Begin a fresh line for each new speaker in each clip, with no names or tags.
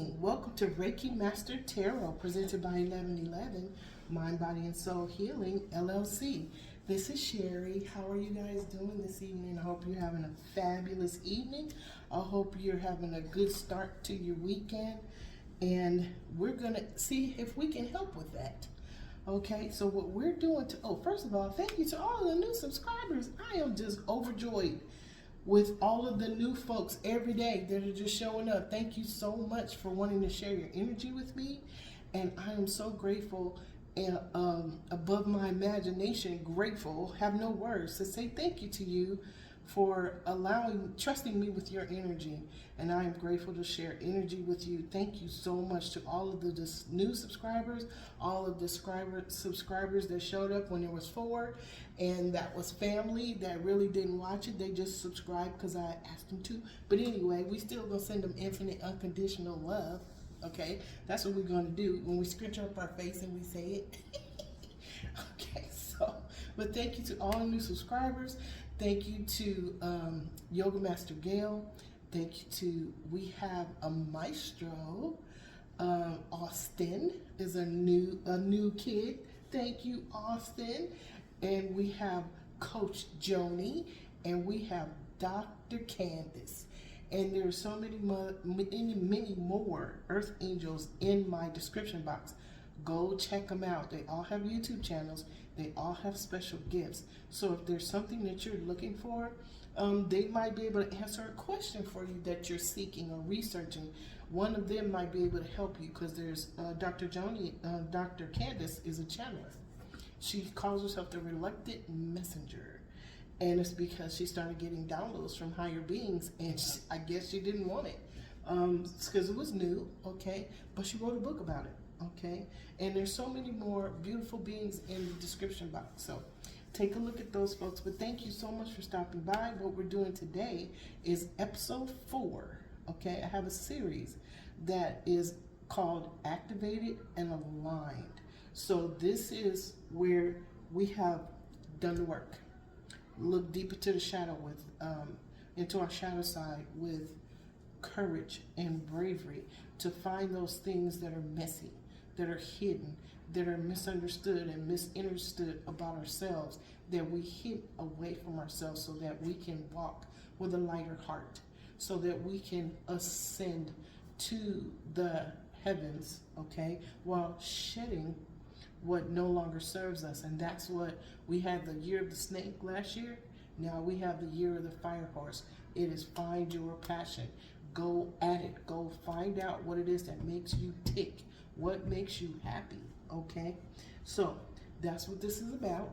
evening. Welcome to Reiki Master Tarot, presented by 1111 Mind, Body, and Soul Healing, LLC. This is Sherry. How are you guys doing this evening? I hope you're having a fabulous evening. I hope you're having a good start to your weekend. And we're going to see if we can help with that. Okay, so what we're doing first of all, thank you to all the new subscribers. I am just overjoyed with all of the new folks every day that are just showing up. Thank you so much for wanting to share your energy with me. And I am so grateful and above my imagination, grateful, have no words to say thank you to you for trusting me with your energy. And I am grateful to share energy with you. Thank you so much to all of the new subscribers, all of the subscribers that showed up when there was 4, and that was family that really didn't watch it. They just subscribed because I asked them to. But anyway, we still gonna send them infinite unconditional love. Okay, that's what we're gonna do when we scrunch up our face and we say it. Okay, but thank you to all the new subscribers. Thank you to Yoga Master Gail. Thank you to, we have a maestro. Austin is a new kid. Thank you, Austin. And we have Coach Joni, and we have Dr. Candace. And there are so many more Earth Angels in my description box. Go check them out. They all have YouTube channels. They all have special gifts. So if there's something that you're looking for, they might be able to answer a question for you that you're seeking or researching. One of them might be able to help you because there's Dr. Joni, Dr. Candace is a channeler. She calls herself the Reluctant Messenger. And it's because she started getting downloads from higher beings, and I guess she didn't want it because it was new, okay? But she wrote a book about it, okay? And there's so many more beautiful beings in the description box. So take a look at those folks. But thank you so much for stopping by. What we're doing today is episode 4, okay? I have a series that is called Activated and Aligned. So this is where we have done the work. Look deeper to the shadow into our shadow side with courage and bravery to find those things that are messy, that are hidden, that are misunderstood and misunderstood about ourselves, that we hid away from ourselves so that we can walk with a lighter heart, so that we can ascend to the heavens, okay, while shedding what no longer serves us. And that's what we had the year of the snake last year. Now we have the year of the fire horse. It is find your passion. Go at it. Go find out what it is that makes you tick. What makes you happy, okay? So that's what this is about.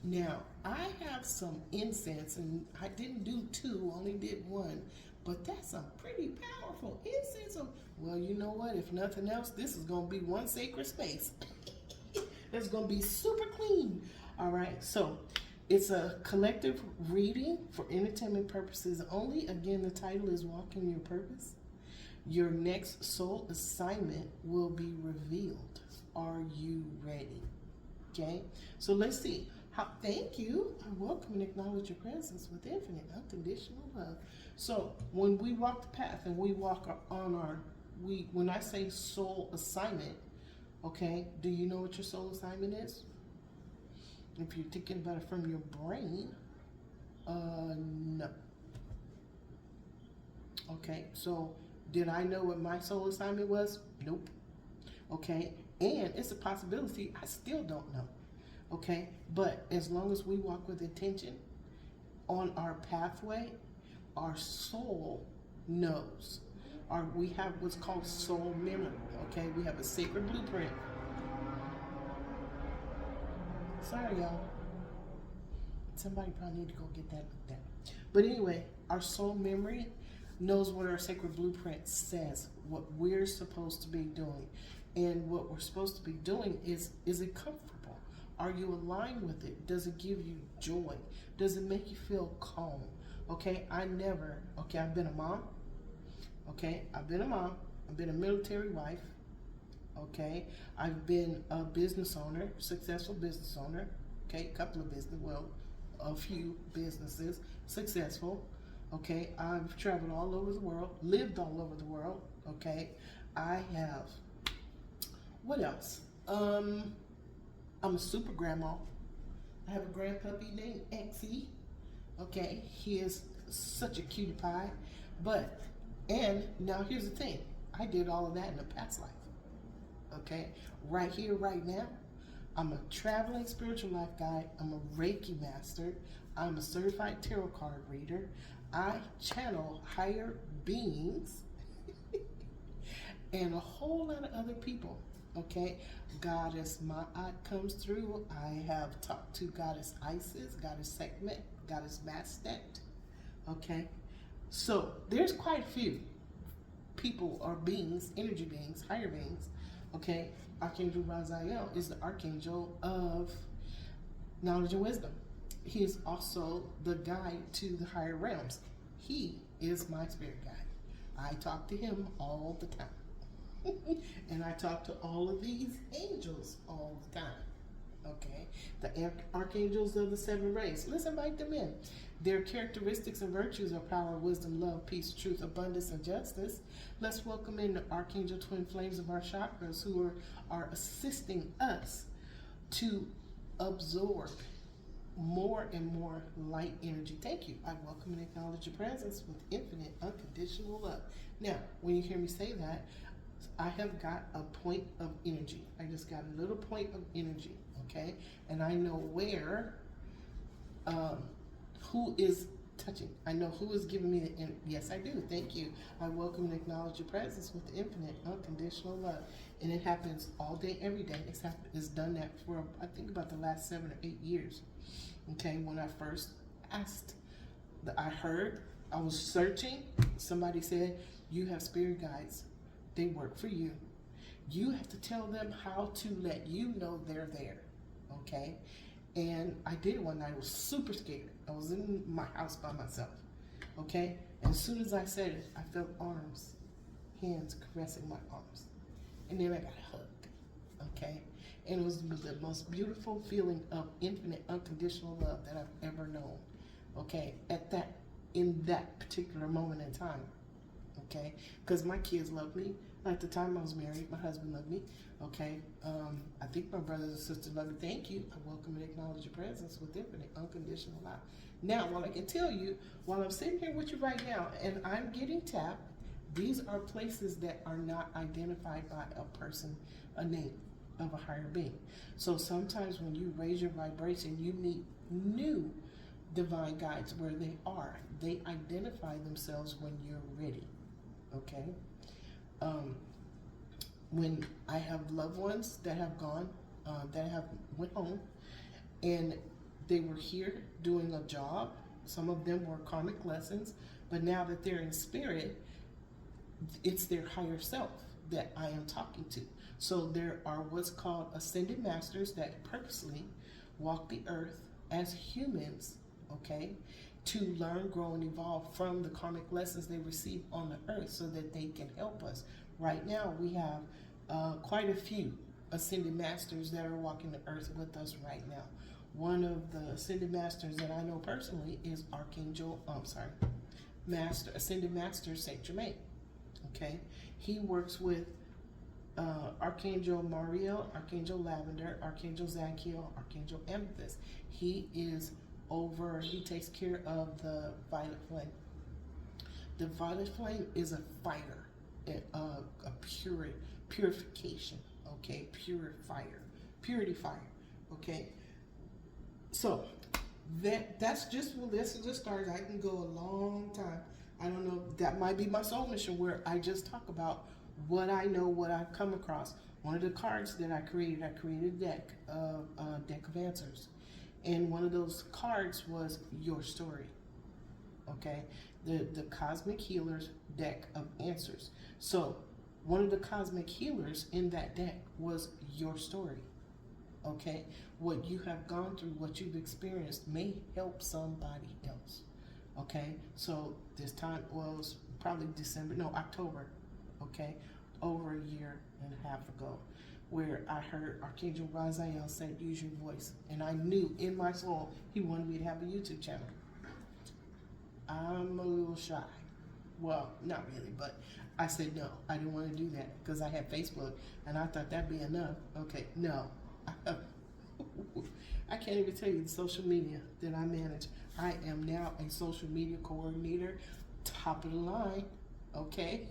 Now, I have some incense, and I didn't do 2, only did 1, but that's a pretty powerful incense. Well, you know what? If nothing else, this is going to be one sacred space. It's going to be super clean. All right, so it's a collective reading for entertainment purposes only. Again, the title is Walking Your Purpose. Your next soul assignment will be revealed. Are you ready? Okay, so let's see. Thank you. I welcome and acknowledge your presence with infinite unconditional love. So when we walk the path and we walk on when I say soul assignment, okay, do you know what your soul assignment is? If you're thinking about it from your brain, no. Okay, so did I know what my soul assignment was? Nope. Okay, and it's a possibility I still don't know. Okay, but as long as we walk with intention on our pathway, our soul knows. We have what's called soul memory. Okay, we have a sacred blueprint. Sorry, y'all. Somebody probably need to go get that looked at. But anyway, our soul memory knows what our sacred blueprint says, what we're supposed to be doing. And what we're supposed to be doing is it comfortable? Are you aligned with it? Does it give you joy? Does it make you feel calm? Okay, I've been a mom. Okay, I've been a mom. I've been a military wife. Okay, I've been a business owner, successful business owner. Okay, a few businesses, successful. Okay, I've traveled all over the world, lived all over the world. Okay, I have, what else? I'm a super grandma. I have a grandpuppy named Exie. Okay, he is such a cutie pie. But, and now here's the thing, I did all of that in a past life. Okay, right here, right now, I'm a traveling spiritual life guide. I'm a Reiki master. I'm a certified tarot card reader. I channel higher beings and a whole lot of other people. Okay, Goddess Ma'at comes through. I have talked to Goddess Isis, Goddess Sekhmet, Goddess Bastet. Okay, so there's quite a few people or beings, energy beings, higher beings. Okay, Archangel Raziel is the archangel of knowledge and wisdom. He is also the guide to the higher realms. He is my spirit guide. I talk to him all the time. And I talk to all of these angels all the time. Okay, the archangels of the seven rays. Let's invite them in. Their characteristics and virtues are power, wisdom, love, peace, truth, abundance, and justice. Let's welcome in the archangel twin flames of our chakras who are assisting us to absorb more and more light energy. Thank you. I welcome and acknowledge your presence with infinite, unconditional love. Now, when you hear me say that, I have got a point of energy. I just got a little point of energy, okay? And I know where, who is touching. I know who is giving me the, yes, I do. Thank you. I welcome and acknowledge your presence with infinite, unconditional love. And it happens all day, every day. It's done that for, I think, about the last 7 or 8 years. Okay, when I first asked, I was searching. Somebody said, you have spirit guides. They work for you. You have to tell them how to let you know they're there. Okay? And I did it one night. I was super scared. I was in my house by myself. Okay? And as soon as I said it, I felt hands caressing my arms. And then I got a hug. Okay? And it was the most beautiful feeling of infinite, unconditional love that I've ever known. Okay? In that particular moment in time. Okay, because my kids love me. At the time I was married, my husband loved me. Okay, I think my brothers and sisters love me. Thank you. I welcome and acknowledge your presence with infinite, unconditional love. Now, what I can tell you, while I'm sitting here with you right now, and I'm getting tapped, these are places that are not identified by a person, a name of a higher being. So sometimes when you raise your vibration, you meet new divine guides where they are. They identify themselves when you're ready. Okay, when I have loved ones that have gone, that have went home, and they were here doing a job. Some of them were karmic lessons, but now that they're in spirit, it's their higher self that I am talking to. So there are what's called ascended masters that purposely walk the earth as humans, okay, to learn, grow, and evolve from the karmic lessons they receive on the earth so that they can help us. Right now, we have quite a few ascended masters that are walking the earth with us right now. One of the ascended masters that I know personally is Ascended Master Saint Germain. Okay, he works with Archangel Mariel, Archangel Lavender, Archangel Zadkiel, Archangel Amethyst. He takes care of the violet flame. The violet flame is a fighter, a purification, okay, purity fire, okay. So that's just a start. I can go a long time. I don't know, that might be my soul mission where I just talk about what I know, what I've come across. One of the cards that I created a deck of answers. And one of those cards was your story, okay? The Cosmic Healers deck of answers. So one of the Cosmic Healers in that deck was your story, okay? What you have gone through, what you've experienced may help somebody else, okay? So this time was probably October, okay? Over a year and a half ago, where I heard Archangel Raziel say, use your voice. And I knew in my soul he wanted me to have a YouTube channel. I'm a little shy, Well, not really, but I said no. I didn't want to do that because I had Facebook and I thought that'd be enough. Okay, no. I can't even tell you the social media that I manage. I am now a social media coordinator, top of the line. Okay.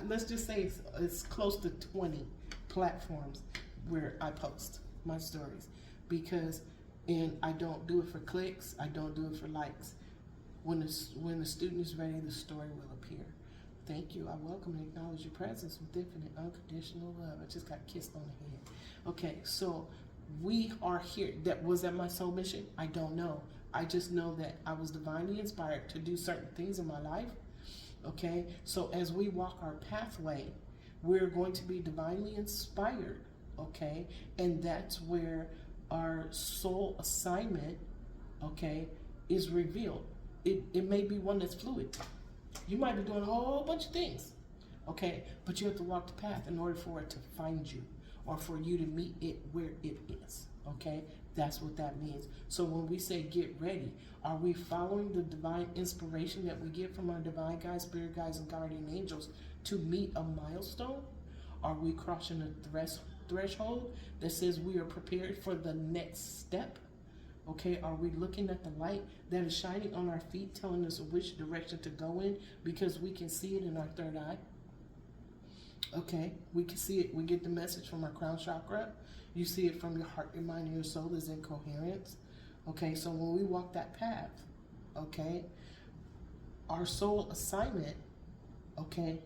Let's just say it's close to 20 platforms where I post my stories because, and I don't do it for clicks. I don't do it for likes. When the student is ready, the story will appear. Thank you. I welcome and acknowledge your presence with infinite unconditional love. I just got kissed on the head. Okay, so we are here. Was that my soul mission? I don't know. I just know that I was divinely inspired to do certain things in my life. Okay, so as we walk our pathway, we're going to be divinely inspired. Okay, and that's where our soul assignment, okay, is revealed. It may be one that's fluid. You might be doing a whole bunch of things, okay, but you have to walk the path in order for it to find you or for you to meet it where it is, okay? That's what that means. So when we say get ready, are we following the divine inspiration that we get from our divine guides, spirit guides, and guardian angels to meet a milestone? Are we crossing a threshold that says we are prepared for the next step? Okay, are we looking at the light that is shining on our feet, telling us which direction to go in because we can see it in our third eye? Okay, we can see it. We get the message from our crown chakra. You see it from your heart, your mind, and your soul is in coherence. Okay, so when we walk that path, okay, our soul assignment, okay,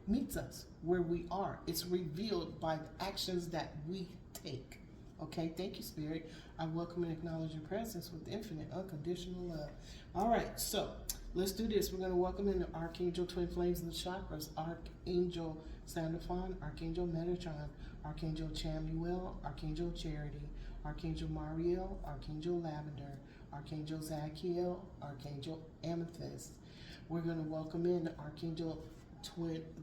meets us where we are. It's revealed by the actions that we take. Okay, thank you, Spirit. I welcome and acknowledge your presence with infinite unconditional love. All right, so let's do this. We're going to welcome in the Archangel Twin Flames of the Chakras, Archangel Sandalphon, Archangel Metatron, Archangel Chamuel, Archangel Charity, Archangel Mariel, Archangel Lavender, Archangel Zachiel, Archangel Amethyst. We're going to welcome in the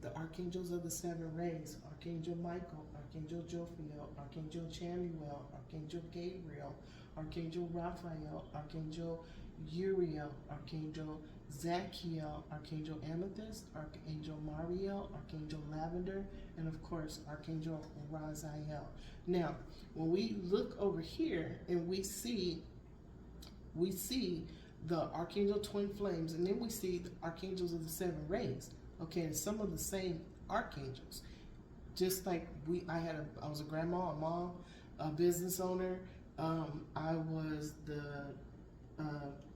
the Archangels of the Seven Rays, Archangel Michael, Archangel Jophiel, Archangel Chamuel, Archangel Gabriel, Archangel Raphael, Archangel Uriel, Archangel Zachiel, Archangel Amethyst, Archangel Mariel, Archangel Lavender, and of course, Archangel Raziel. Now, when we look over here and we see the Archangel Twin Flames, and then we see the Archangels of the Seven Rays, okay, and some of the same archangels. Just like I was a grandma, a mom, a business owner. I was the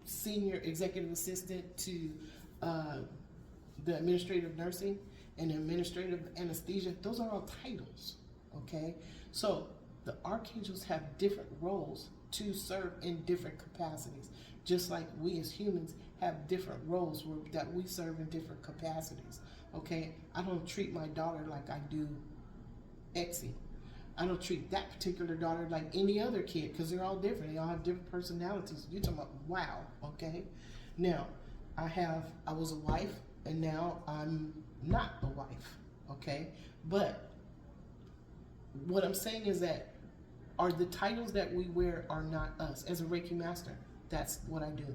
senior executive assistant to the administrative nursing and administrative anesthesia. Those are all titles, okay? So the archangels have different roles to serve in different capacities, just like we as humans have different roles that we serve in different capacities, okay? I don't treat my daughter like I do Exie. I don't treat that particular daughter like any other kid because they're all different. They all have different personalities. You're talking about, wow, okay? Now, I was a wife, and now I'm not a wife, okay? But what I'm saying is that the titles that we wear are not us. As a Reiki master, that's what I do,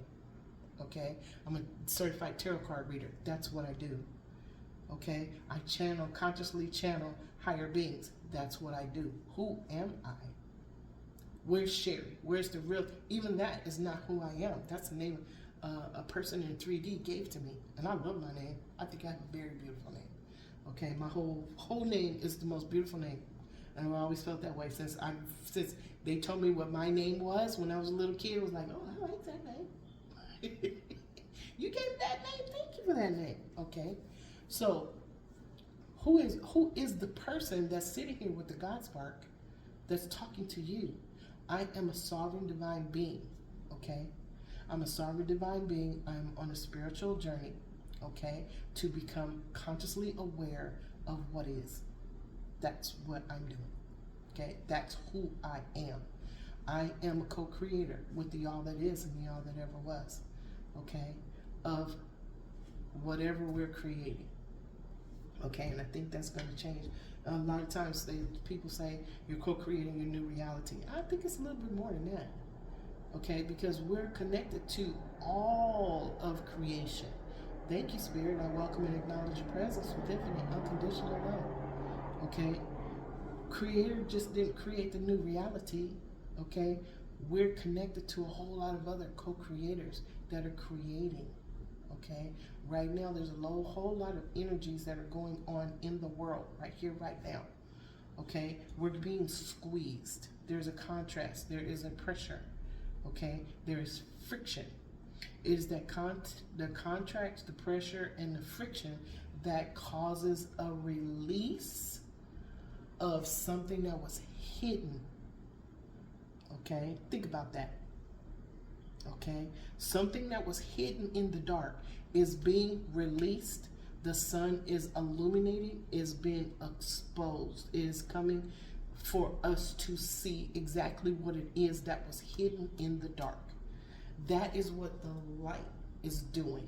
okay? I'm a certified tarot card reader. That's what I do, okay? I consciously channel higher beings. That's what I do. Who am I? Where's Sherry? Where's the real? Even that is not who I am. That's the name a person in 3D gave to me, and I love my name. I think I have a very beautiful name. Okay, my whole name is the most beautiful name, and I've always felt that way since they told me what my name was when I was a little kid. I was like, oh, I like that name. You gave that name. Thank you for that name. Okay, so. Who is the person that's sitting here with the God Spark that's talking to you? I am a sovereign divine being, okay? I'm a sovereign divine being. I'm on a spiritual journey, okay, to become consciously aware of what is. That's what I'm doing, okay? That's who I am. I am a co-creator with the all that is and the all that ever was, okay, of whatever we're creating. Okay, and I think that's going to change. A lot of times people say you're co-creating your new reality. I think it's a little bit more than that. Okay, because we're connected to all of creation. Thank you, Spirit. I welcome and acknowledge your presence with infinite, unconditional love. Okay? Creator just didn't create the new reality. Okay? We're connected to a whole lot of other co-creators that are creating. Okay? Right now, there's a whole lot of energies that are going on in the world, right here, right now. Okay? We're being squeezed. There's a contrast. There is a pressure. Okay? There is friction. It is that the contract, the pressure, and the friction that causes a release of something that was hidden. Okay? Think about that. Okay? Something that was hidden in the dark is being released. The sun is illuminating, is being exposed. It is coming for us to see exactly what it is that was hidden in the dark. That is what the light is doing,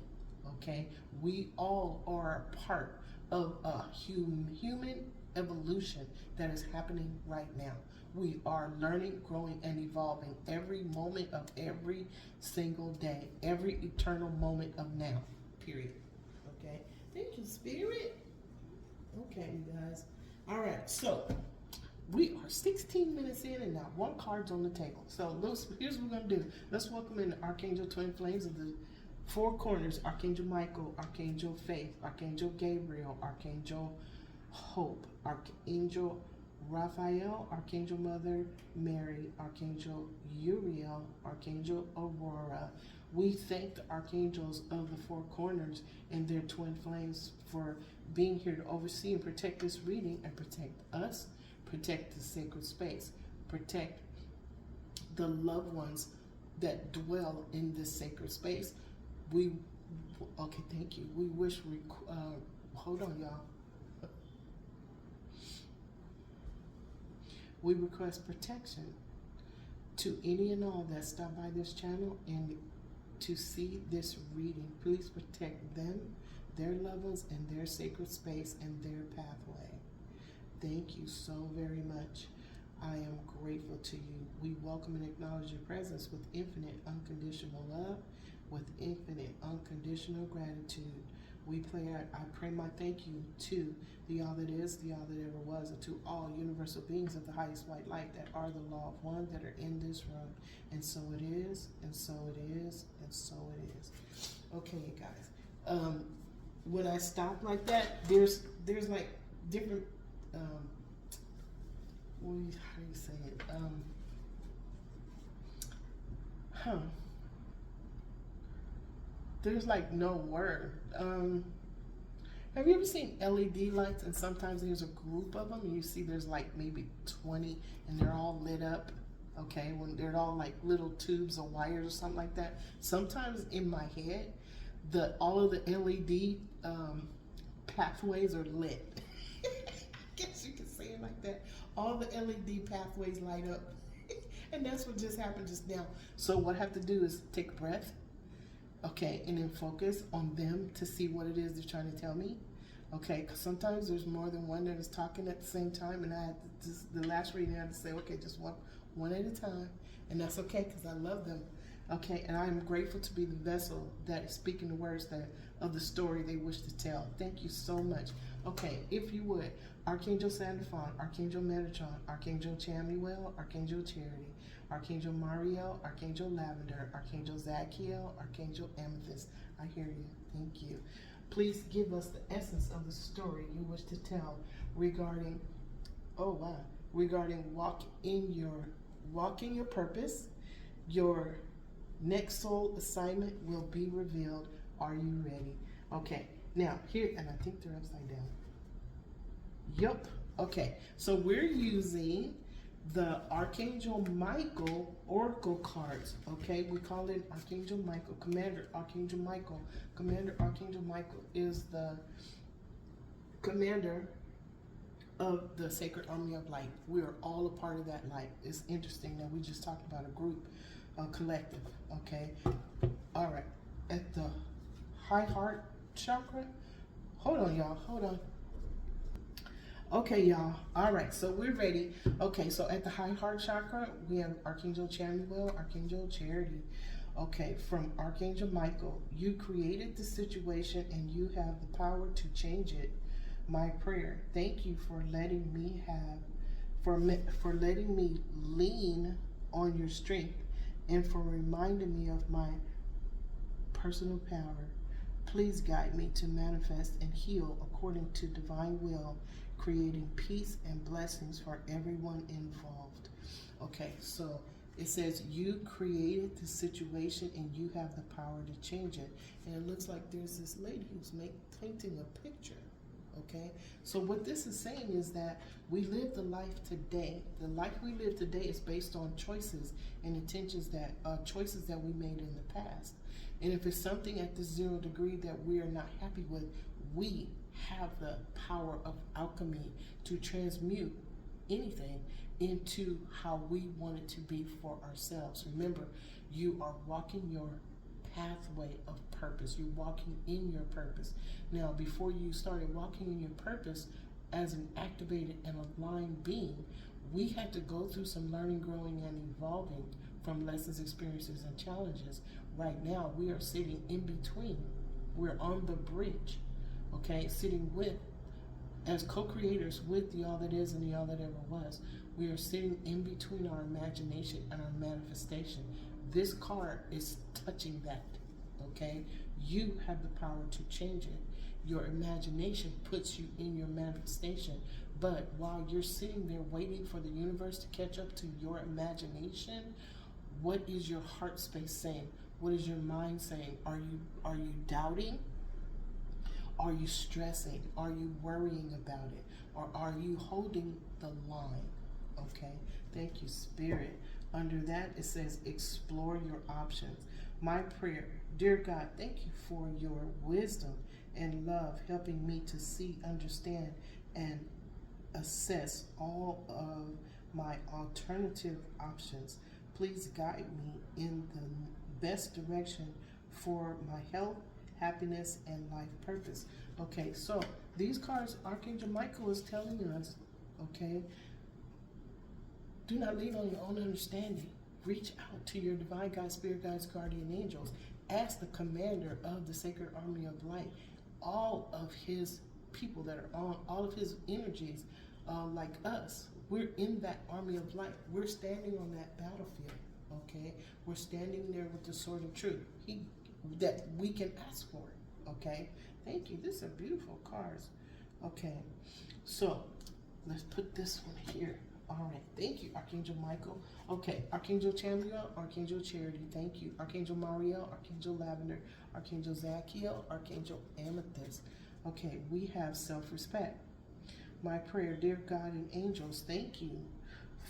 okay? We all are a part of a human evolution that is happening right now. We are learning, growing, and evolving every moment of every single day, every eternal moment of now, period. Okay? Thank you, Spirit. Okay, you guys. All right, so we are 16 minutes in and not one card's on the table. So here's what we're going to do. Let's welcome in the Archangel Twin Flames of the four corners. Archangel Michael, Archangel Faith, Archangel Gabriel, Archangel Hope, Archangel Raphael, Archangel Mother Mary, Archangel Uriel, Archangel Aurora. We thank the archangels of the four corners and their twin flames for being here to oversee and protect this reading and protect us, protect the sacred space, protect the loved ones that dwell in this sacred space. Okay, thank you. We wish, hold on, y'all. We request protection to any and all that stop by this channel and to see this reading. Please protect them, their loved ones, and their sacred space and their pathway. Thank you so very much. I am grateful to you. We welcome and acknowledge your presence with infinite unconditional love, with infinite unconditional gratitude. I pray my thank you to the all that is, the all that ever was, and to all universal beings of the highest white light that are the law of one that are in this room. And so it is, and so it is, and so it is. Okay, you guys. When I stop like that, there's like different how do you say it? There's like no word. Have you ever seen LED lights and sometimes there's a group of them and you see there's like maybe 20 and they're all lit up, okay, when they're all like little tubes or wires or something like that? Sometimes in my head, all of the LED pathways are lit. I guess you can say it like that. All the LED pathways light up. And that's what just happened just now. So what I have to do is take a breath, okay, and then focus on them to see what it is they're trying to tell me, okay, because sometimes there's more than one that is talking at the same time, and I had to the last reading I had to say, okay, just one at a time, and that's okay because I love them, okay, and I am grateful to be the vessel that is speaking the words of the story they wish to tell. Thank you so much. Okay, if you would, Archangel Sandalphon, Archangel Metatron, Archangel Chamuel, Archangel Charity, Archangel Mariel, Archangel Lavender, Archangel Zachiel, Archangel Amethyst. I hear you. Thank you. Please give us the essence of the story you wish to tell regarding, regarding walk in your purpose. Your next soul assignment will be revealed. Are you ready? Okay. Now here, and I think they're upside down. Yup. Okay. So we're using the Archangel Michael Oracle cards, okay? We call it Archangel Michael, Commander Archangel Michael. Commander Archangel Michael is the commander of the Sacred Army of Light. We are all a part of that light. It's interesting that we just talked about a group, a collective, okay? All right, at the high heart chakra, hold on, y'all, hold on. Okay, y'all. All right, so we're ready. Okay, so at the high heart chakra, we have Archangel Chamuel, Archangel Charity. Okay, from Archangel Michael, you created the situation and you have the power to change it. My prayer, thank you for letting me for letting me lean on your strength and for reminding me of my personal power. Please guide me to manifest and heal according to divine will, creating peace and blessings for everyone involved. Okay, so it says you created the situation and you have the power to change it. And it looks like there's this lady who's painting a picture. Okay, so what this is saying is that we live the life today. The life we live today is based on choices and intentions that choices that we made in the past. And if it's something at the 0 degree that we are not happy with, we have the power of alchemy to transmute anything into how we want it to be for ourselves. Remember, you are walking your pathway of purpose. You're walking in your purpose. Now, before you started walking in your purpose as an activated and aligned being, we had to go through some learning, growing, and evolving from lessons, experiences, and challenges. Right now, we are sitting in between. We're on the bridge, okay, sitting with, as co-creators with the all that is and the all that ever was. We are sitting in between our imagination and our manifestation. This card is touching that, okay? You have the power to change it. Your imagination puts you in your manifestation. But while you're sitting there waiting for the universe to catch up to your imagination, what is your heart space saying? What is your mind saying? Are you doubting? Are you stressing? Are you worrying about it? Or are you holding the line? Okay, thank you, Spirit. Under that, it says, explore your options. My prayer, dear God, thank you for your wisdom and love, helping me to see, understand, and assess all of my alternative options. Please guide me in the best direction for my health, happiness, and life purpose. Okay, so these cards, Archangel Michael is telling us, okay, do not lean on your own understanding. Reach out to your divine guide, spirit guides, guardian angels. Ask the commander of the sacred army of light, all of his people that are on, all of his energies, like us. We're in that army of light. We're standing on that battlefield, okay? We're standing there with the sword of truth. That we can ask for it, okay? Thank you. These are beautiful cards. Okay, so let's put this one here. All right, thank you, Archangel Michael. Okay, Archangel Chamuel, Archangel Charity, thank you. Archangel Mariel, Archangel Lavender, Archangel Zachiel, Archangel Amethyst. Okay, we have self-respect. My prayer, dear God and angels, thank you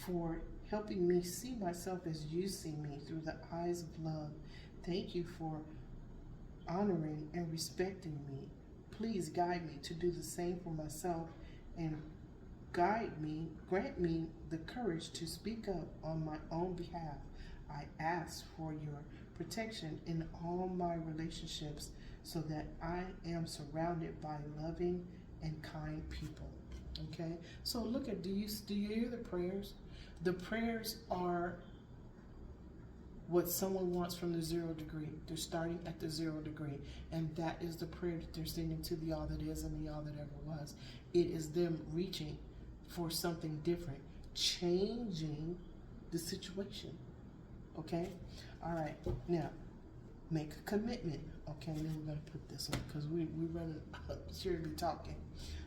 for helping me see myself as you see me through the eyes of love. Thank you for honoring and respecting me. Please guide me to do the same for myself and grant me the courage to speak up on my own behalf. I ask for your protection in all my relationships so that I am surrounded by loving and kind people. Okay, so look at, do you hear the prayers? The prayers are what someone wants from the 0 degree. They're starting at the 0 degree, and that is the prayer that they're sending to the all that is and the all that ever was. It is them reaching for something different, changing the situation. Okay, all right, now make a commitment. Okay, then we're going to put this on because we're running sure to be talking.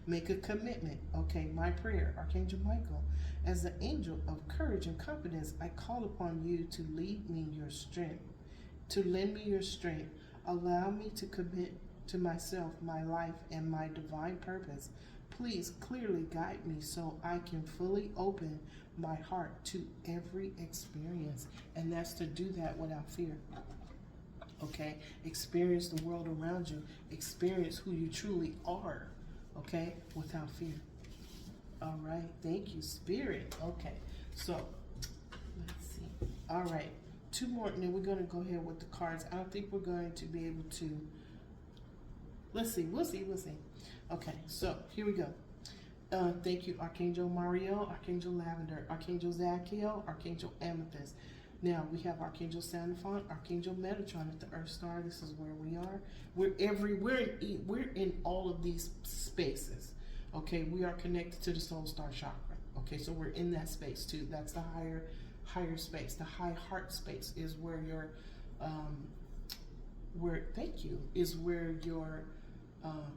Make a commitment. Okay, my prayer, Archangel Michael, as the angel of courage and confidence, I call upon you to lead me your strength, to lend me your strength. Allow me to commit to myself, my life, and my divine purpose. Please clearly guide me so I can fully open my heart to every experience. And that's to do that without fear. Okay? Experience the world around you. Experience who you truly are. Okay? Without fear. All right. Thank you, Spirit. Okay. So, let's see. All right. 2 more, and then we're going to go ahead with the cards. I don't think we're going to be able to. Let's see. We'll see. Okay. So, here we go. Thank you, Archangel Mariel, Archangel Lavender, Archangel Zachiel, Archangel Amethyst. Now we have Archangel Sandalphon, Archangel Metatron at the Earth Star. This is where we are. We're in all of these spaces. Okay, we are connected to the Soul Star chakra. Okay, so we're in that space too. That's the higher space. The high heart space is where your is where your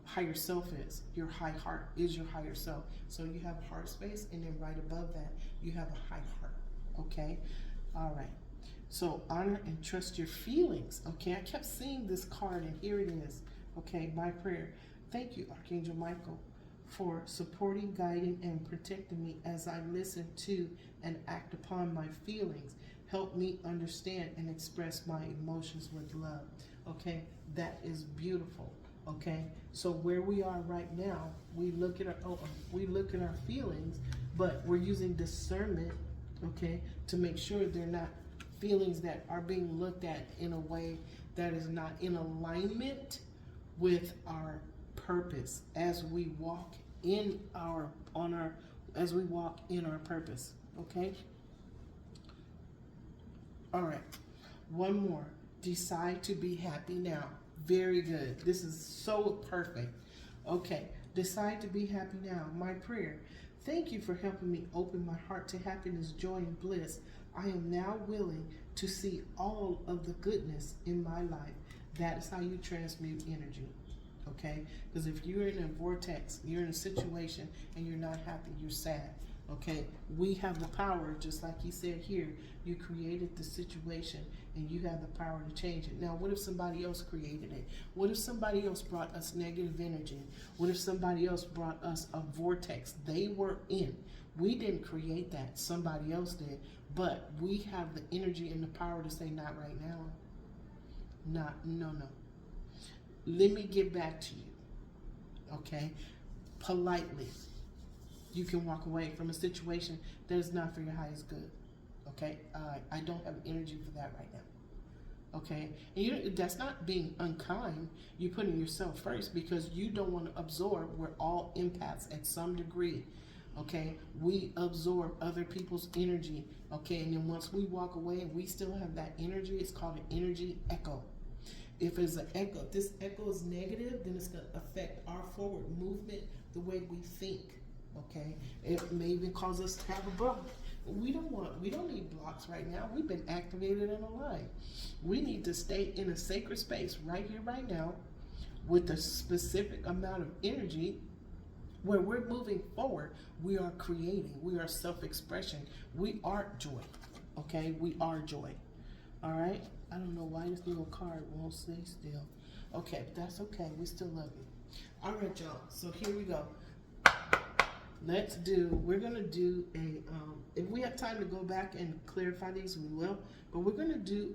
higher self is. Your high heart is your higher self. So you have heart space, and then right above that you have a high heart. Okay, all right. So honor and trust your feelings. Okay, I kept seeing this card, and here it is. Okay, my prayer. Thank you, Archangel Michael, for supporting, guiding, and protecting me as I listen to and act upon my feelings. Help me understand and express my emotions with love. Okay, that is beautiful. Okay, so where we are right now, we look at our feelings, but we're using discernment, okay, to make sure they're not feelings that are being looked at in a way that is not in alignment with our purpose as we walk in our purpose. Okay, all right, one more. Decide to be happy now. Very good. This is so perfect. Okay, decide to be happy now. My prayer. Thank you for helping me open my heart to happiness, joy, and bliss. I am now willing to see all of the goodness in my life. That is how you transmute energy. Okay, because if you're in a vortex, you're in a situation and you're not happy, you're sad. Okay, we have the power, just like he said here, you created the situation and you have the power to change it. Now, what if somebody else created it? What if somebody else brought us negative energy? What if somebody else brought us a vortex they were in? We didn't create that, somebody else did, but we have the energy and the power to say, not right now. No. Let me get back to you, okay? Politely. You can walk away from a situation that is not for your highest good. Okay, I don't have energy for that right now. Okay, and that's not being unkind. You're putting yourself first because you don't want to absorb. We're all empaths at some degree. Okay, we absorb other people's energy. Okay, and then once we walk away and we still have that energy, it's called an energy echo. If it's an echo, if this echo is negative, then it's going to affect our forward movement, the way we think. Okay, it may even cause us to have a block. We don't need blocks right now. We've been activated and aligned. We need to stay in a sacred space right here, right now, with a specific amount of energy where we're moving forward. We are creating. We are self-expression. We are joy. Okay, we are joy. All right. I don't know why this little card won't stay still. Okay, but that's okay. We still love you. All right, y'all. So here we go. We're going to do if we have time to go back and clarify these, we will. But we're going to do,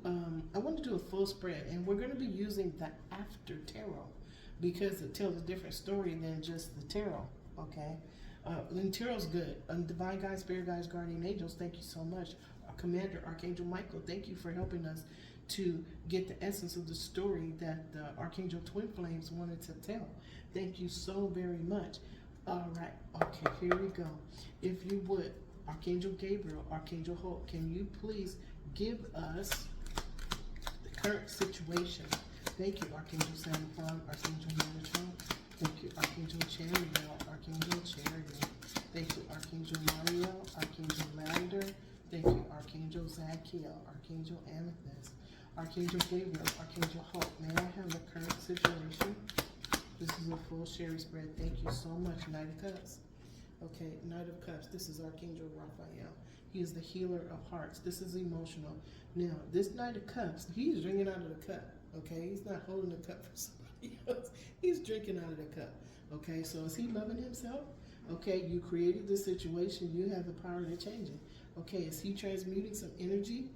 I want to do a full spread. And we're going to be using the after tarot because it tells a different story than just the tarot, okay? And tarot's good. Divine guides, spirit guides, guardian angels, thank you so much. Our commander, Archangel Michael, thank you for helping us to get the essence of the story that the Archangel Twin Flames wanted to tell. Thank you so very much. All right, okay, here we go. If you would, Archangel Gabriel, Archangel Hope, can you please give us the current situation? Thank you, Archangel Sandalphon, Archangel Metatron. Thank you, Archangel Chariel, Archangel Charity. Thank you, Archangel Mariel, Archangel Lavender. Thank you, Archangel Zadkiel, Archangel Amethyst, Archangel Gabriel, Archangel Hope. May I have the current situation? This is a full Sherry spread. Thank you so much, Knight of Cups. Okay, Knight of Cups. This is Archangel Raphael. He is the healer of hearts. This is emotional. Now, this Knight of Cups, he's drinking out of the cup. Okay, he's not holding the cup for somebody else. He's drinking out of the cup. Okay, so is he loving himself? Okay, you created this situation. You have the power to change it. Okay, is he transmuting some energy?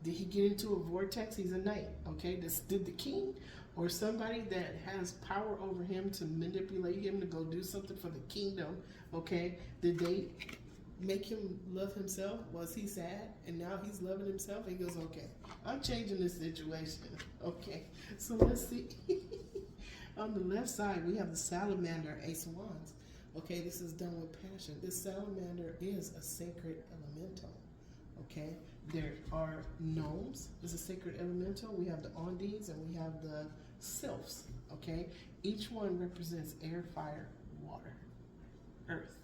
Did he get into a vortex? He's a knight. Okay, did the king or somebody that has power over him to manipulate him to go do something for the kingdom, okay, did they make him love himself? Was he sad and now he's loving himself? He goes, okay, I'm changing this situation. Okay, so let's see. On the left side, we have the salamander, Ace of Wands. Okay, this is done with passion. This salamander is a sacred elemental. Okay, there are gnomes. It's a sacred elemental. We have the ondines and we have the sylphs. Okay, each one represents air, fire, water, earth.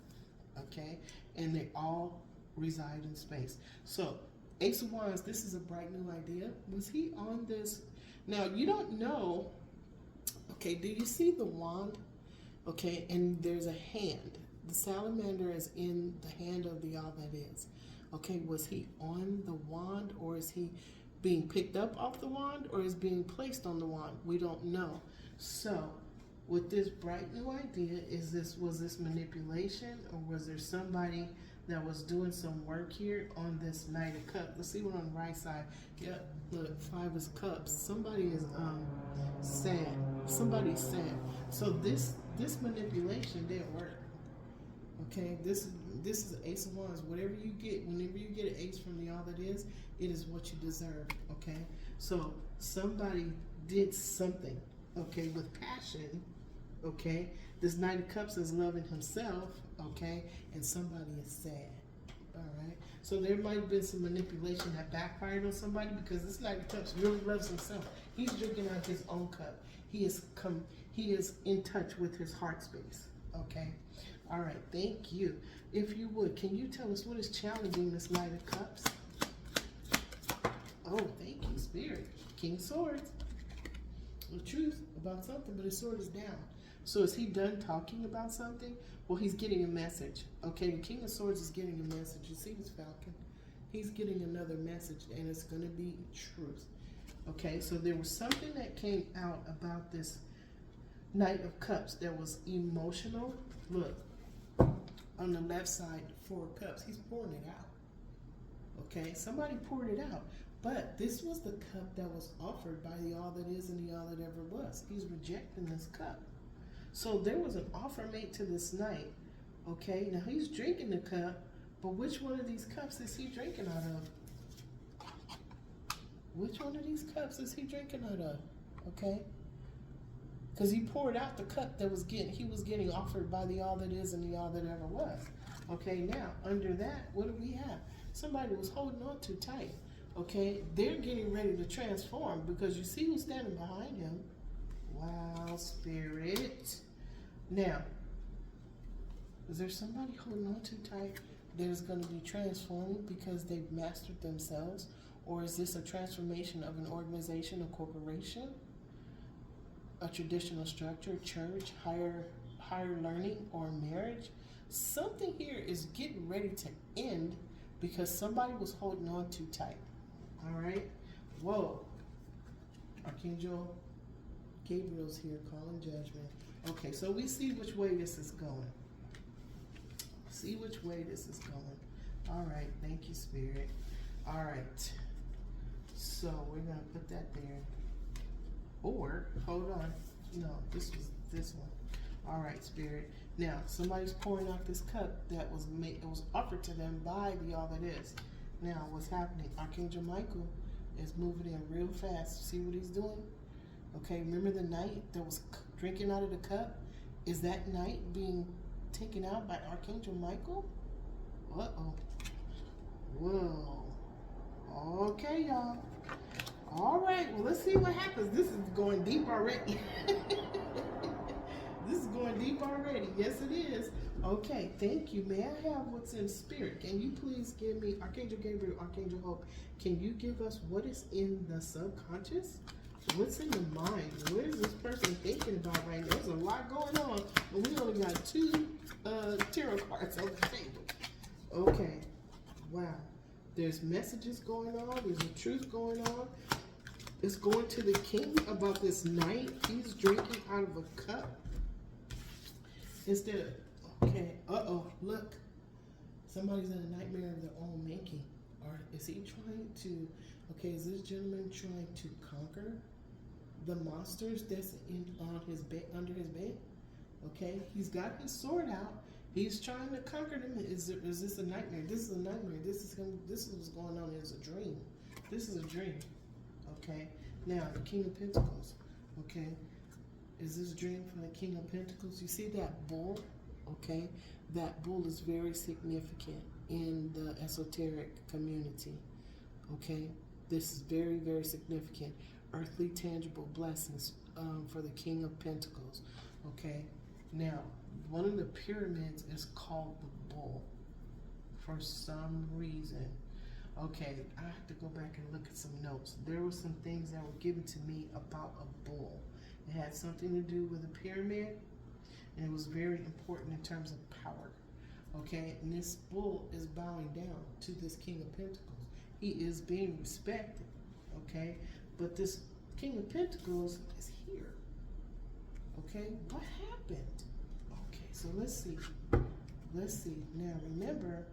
Okay, and they all reside in space. So, Ace of Wands, this is a bright new idea. Was he on this? Now, you don't know. Okay, do you see the wand? Okay, and there's a hand. The salamander is in the hand of the all that is. Okay, was he on the wand, or is he being picked up off the wand, or is being placed on the wand? We don't know. So, with this bright new idea, was this manipulation, or was there somebody that was doing some work here on this Knight of Cups? Let's see what on the right side. Yep, look, Five of Cups. Somebody is sad. Somebody's sad. So this manipulation didn't work. Okay, this is Ace of Wands. Whatever you get, whenever you get an ace from the all that is, it is what you deserve. Okay, so somebody did something. Okay, with passion. Okay, this Knight of Cups is loving himself. Okay, and somebody is sad. All right, so there might have been some manipulation that backfired on somebody, because this Knight of Cups really loves himself. He's drinking out his own cup. He is in touch with his heart space. Okay. All right, thank you. If you would, can you tell us what is challenging this Knight of Cups? Oh, thank you, Spirit. King of Swords. The truth about something, but his sword is down. So is he done talking about something? Well, he's getting a message. Okay, the King of Swords is getting a message. You see this falcon? He's getting another message, and it's going to be truth. Okay, so there was something that came out about this Knight of Cups that was emotional. Look, on the left side, 4 cups. He's pouring it out. Okay, somebody poured it out. But this was the cup that was offered by the all that is and the all that ever was. He's rejecting this cup. So there was an offer made to this knight. Okay, now he's drinking the cup, but which one of these cups is he drinking out of? Which one of these cups is he drinking out of? Okay? Because he poured out the cup that he was getting offered by the all that is and the all that ever was. Okay, now under that, what do we have? Somebody was holding on too tight. Okay, they're getting ready to transform, because you see who's standing behind him. Wow, Spirit. Now, is there somebody holding on too tight that is going to be transforming because they've mastered themselves? Or is this a transformation of an organization, a corporation, a traditional structure, church, higher learning, or marriage? Something here is getting ready to end because somebody was holding on too tight. All right? Whoa. Archangel Gabriel's here calling judgment. Okay, so we see which way this is going. See which way this is going. All right, thank you, Spirit. All right. So we're going to put that there. Or, hold on. No, this was this one. All right, Spirit. Now, somebody's pouring out this cup that was made. It was offered to them by the all that is. Now, what's happening? Archangel Michael is moving in real fast. See what he's doing? Okay, remember the knight that was drinking out of the cup? Is that knight being taken out by Archangel Michael? Uh-oh. Whoa. Okay, y'all. All right, well, let's see what happens. This is going deep already. This is going deep already. Yes, it is. Okay, thank you. May I have what's in spirit? Can you please give me, Archangel Gabriel, Archangel Hope, can you give us what is in the subconscious? What's in the mind? What is this person thinking about right now? There's a lot going on, and we only got 2 tarot cards on the table. Okay. Wow. There's messages going on. There's a truth going on. It's going to the king about this knight. He's drinking out of a cup. Instead of, okay, look. Somebody's in a nightmare of their own making. Or is he trying to, okay, is this gentleman trying to conquer the monsters that's on his bed, under his bed? Okay, he's got his sword out. He's trying to conquer them. Is this a nightmare? This is a nightmare. This is what's going on. It's a dream. This is a dream. Okay. Now the King of Pentacles. Okay. Is this dream from the King of Pentacles? You see that bull? Okay. That bull is very significant in the esoteric community. Okay, this is very, very significant. Earthly, tangible blessings for the King of Pentacles. Okay, now one of the pyramids is called the Bull for some reason. Okay, I have to go back and look at some notes. There were some things that were given to me about a bull. It had something to do with a pyramid, and it was very important in terms of power. Okay, and this bull is bowing down to this King of Pentacles. He is being respected. Okay, but this King of Pentacles is here. Okay, what happened? Okay, so let's see. Let's see. Now remember,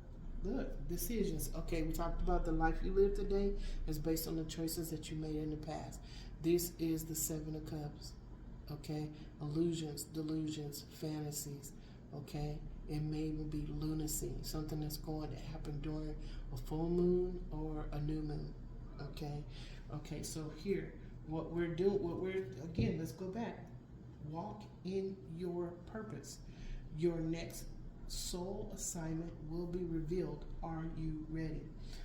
look, decisions. Okay, we talked about the life you live today is based on the choices that you made in the past. This is the Seven of Cups. Okay, illusions, delusions, fantasies. Okay, it may even be lunacy, something that's going to happen during a full moon or a new moon. Okay, okay. So here, what we're doing, again, let's go back. Walk in your purpose. Your next soul assignment will be revealed. Are you ready?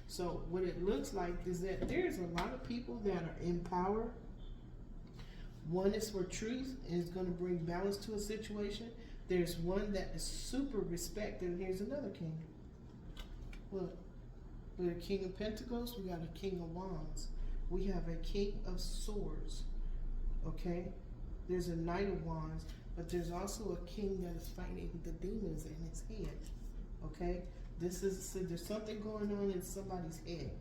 So what it looks like is that there's a lot of people that are in power. One is for truth and is going to bring balance to a situation. There's one that is super respected, and here's another king. Look, with a King of Pentacles, we got a King of Wands. We have a King of Swords. Okay, there's a Knight of Wands. But there's also a king that is fighting the demons in his head. Okay? There's something going on in somebody's head.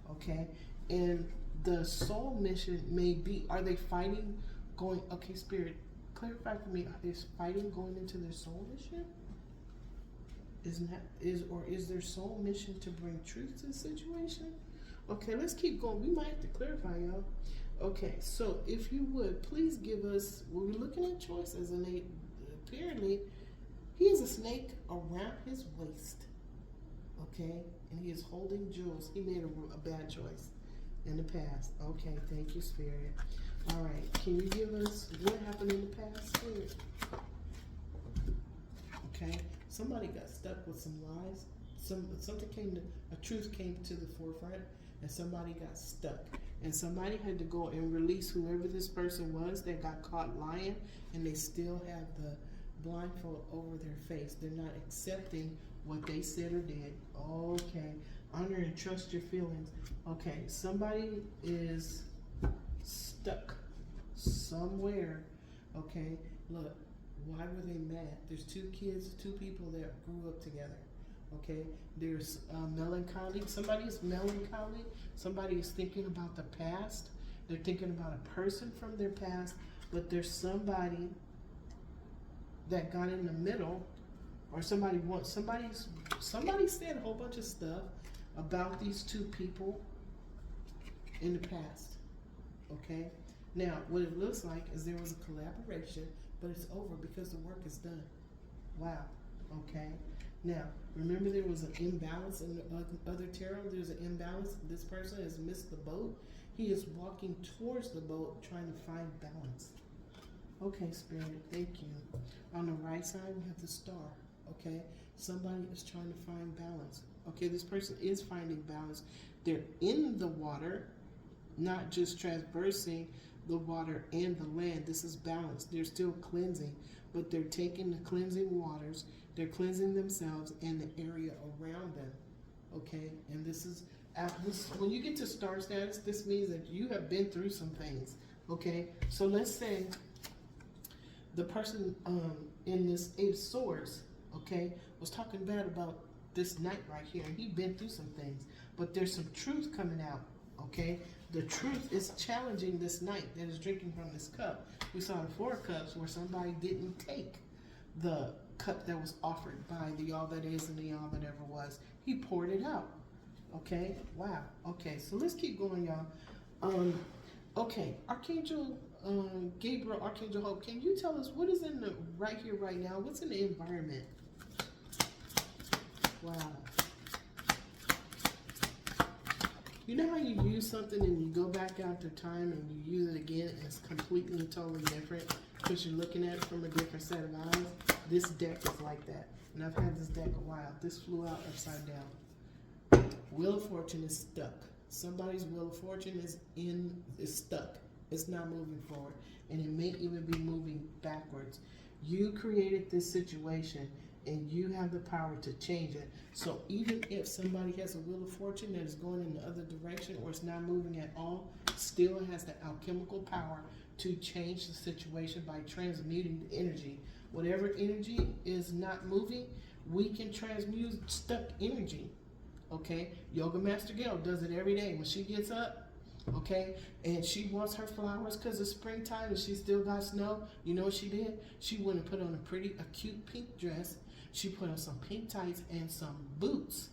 Okay? And the soul mission may be, are they fighting going, okay, Spirit, clarify for me, are they fighting going into their soul mission? Is their soul mission to bring truth to the situation? Okay, let's keep going. We might have to clarify, y'all. Okay, so if you would, please give us, we're looking at choices, and apparently he has a snake around his waist, okay, and he is holding jewels. He made a bad choice in the past. Okay, thank you, Spirit. All right, can you give us what happened in the past, Spirit? Okay, somebody got stuck with some lies. A truth came to the forefront, and somebody got stuck. And somebody had to go and release whoever this person was that got caught lying, and they still have the blindfold over their face. They're not accepting what they said or did. Okay, honor and trust your feelings. Okay, somebody is stuck somewhere. Okay, look, why were they mad? There's two people that grew up together. Okay, there's melancholy. Somebody is melancholy. Somebody is thinking about the past. They're thinking about a person from their past, but there's somebody that got in the middle, or somebody said a whole bunch of stuff about these two people in the past. Okay, now what it looks like is there was a collaboration, but it's over because the work is done. Wow. Okay. Now, remember there was an imbalance in the other tarot. There's an imbalance. This person has missed the boat. He is walking towards the boat trying to find balance. Okay, Spirit, thank you. On the right side, we have the star. Okay, somebody is trying to find balance. Okay, this person is finding balance. They're in the water, not just traversing the water and the land. This is balance. They're still cleansing, but they're taking the cleansing waters. They're cleansing themselves and the area around them. Okay, and this is when you get to star status, this means that you have been through some things. Okay, so let's say the person in this Eight of Swords, okay, was talking bad about this knight right here, and he'd been through some things, but there's some truth coming out. Okay, the truth is challenging this knight that is drinking from this cup. We saw the Four of Cups where somebody didn't take the cup that was offered by the all that is and the all that ever was. He poured it out. Okay, wow. Okay, so let's keep going, y'all. Okay, Archangel Gabriel, Archangel Hope, can you tell us what is in the right here, right now? What's in the environment? Wow. You know how you use something and you go back after time and you use it again and it's completely and totally different because you're looking at it from a different set of eyes? This deck is like that. And I've had this deck a while. This flew out upside down. Wheel of Fortune is stuck. Somebody's Wheel of Fortune is stuck. It's not moving forward. And it may even be moving backwards. You created this situation and you have the power to change it. So even if somebody has a Wheel of Fortune that is going in the other direction or it's not moving at all, still has the alchemical power to change the situation by transmuting the energy. Whatever energy is not moving, we can transmute stuck energy. Okay, Yoga Master Gail does it every day when she gets up, okay, and she wants her flowers because it's springtime and she still got snow. You know what she did? She went and put on a cute pink dress. She put on some pink tights and some boots,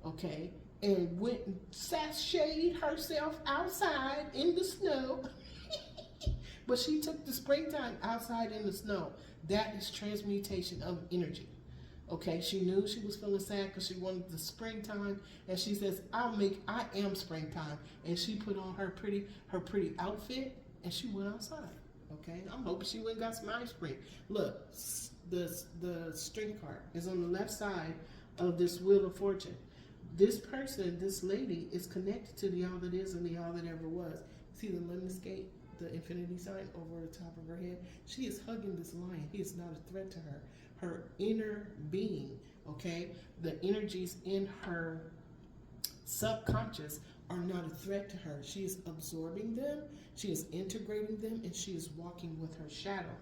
okay, and went and sashayed herself outside in the snow. But she took the springtime outside in the snow. That is transmutation of energy. Okay, she knew she was feeling sad because she wanted the springtime, and she says, I am springtime. And she put on her pretty outfit, and she went outside. Okay, I'm hoping she went and got some ice cream. Look, the string card is on the left side of this Wheel of Fortune. This person, this lady, is connected to the all that is and the all that ever was. See the lemon gate, the infinity sign over the top of her head? She is hugging this lion. He is not a threat to her. Her inner being, okay? The energies in her subconscious are not a threat to her. She is absorbing them, she is integrating them, and she is walking with her shadow,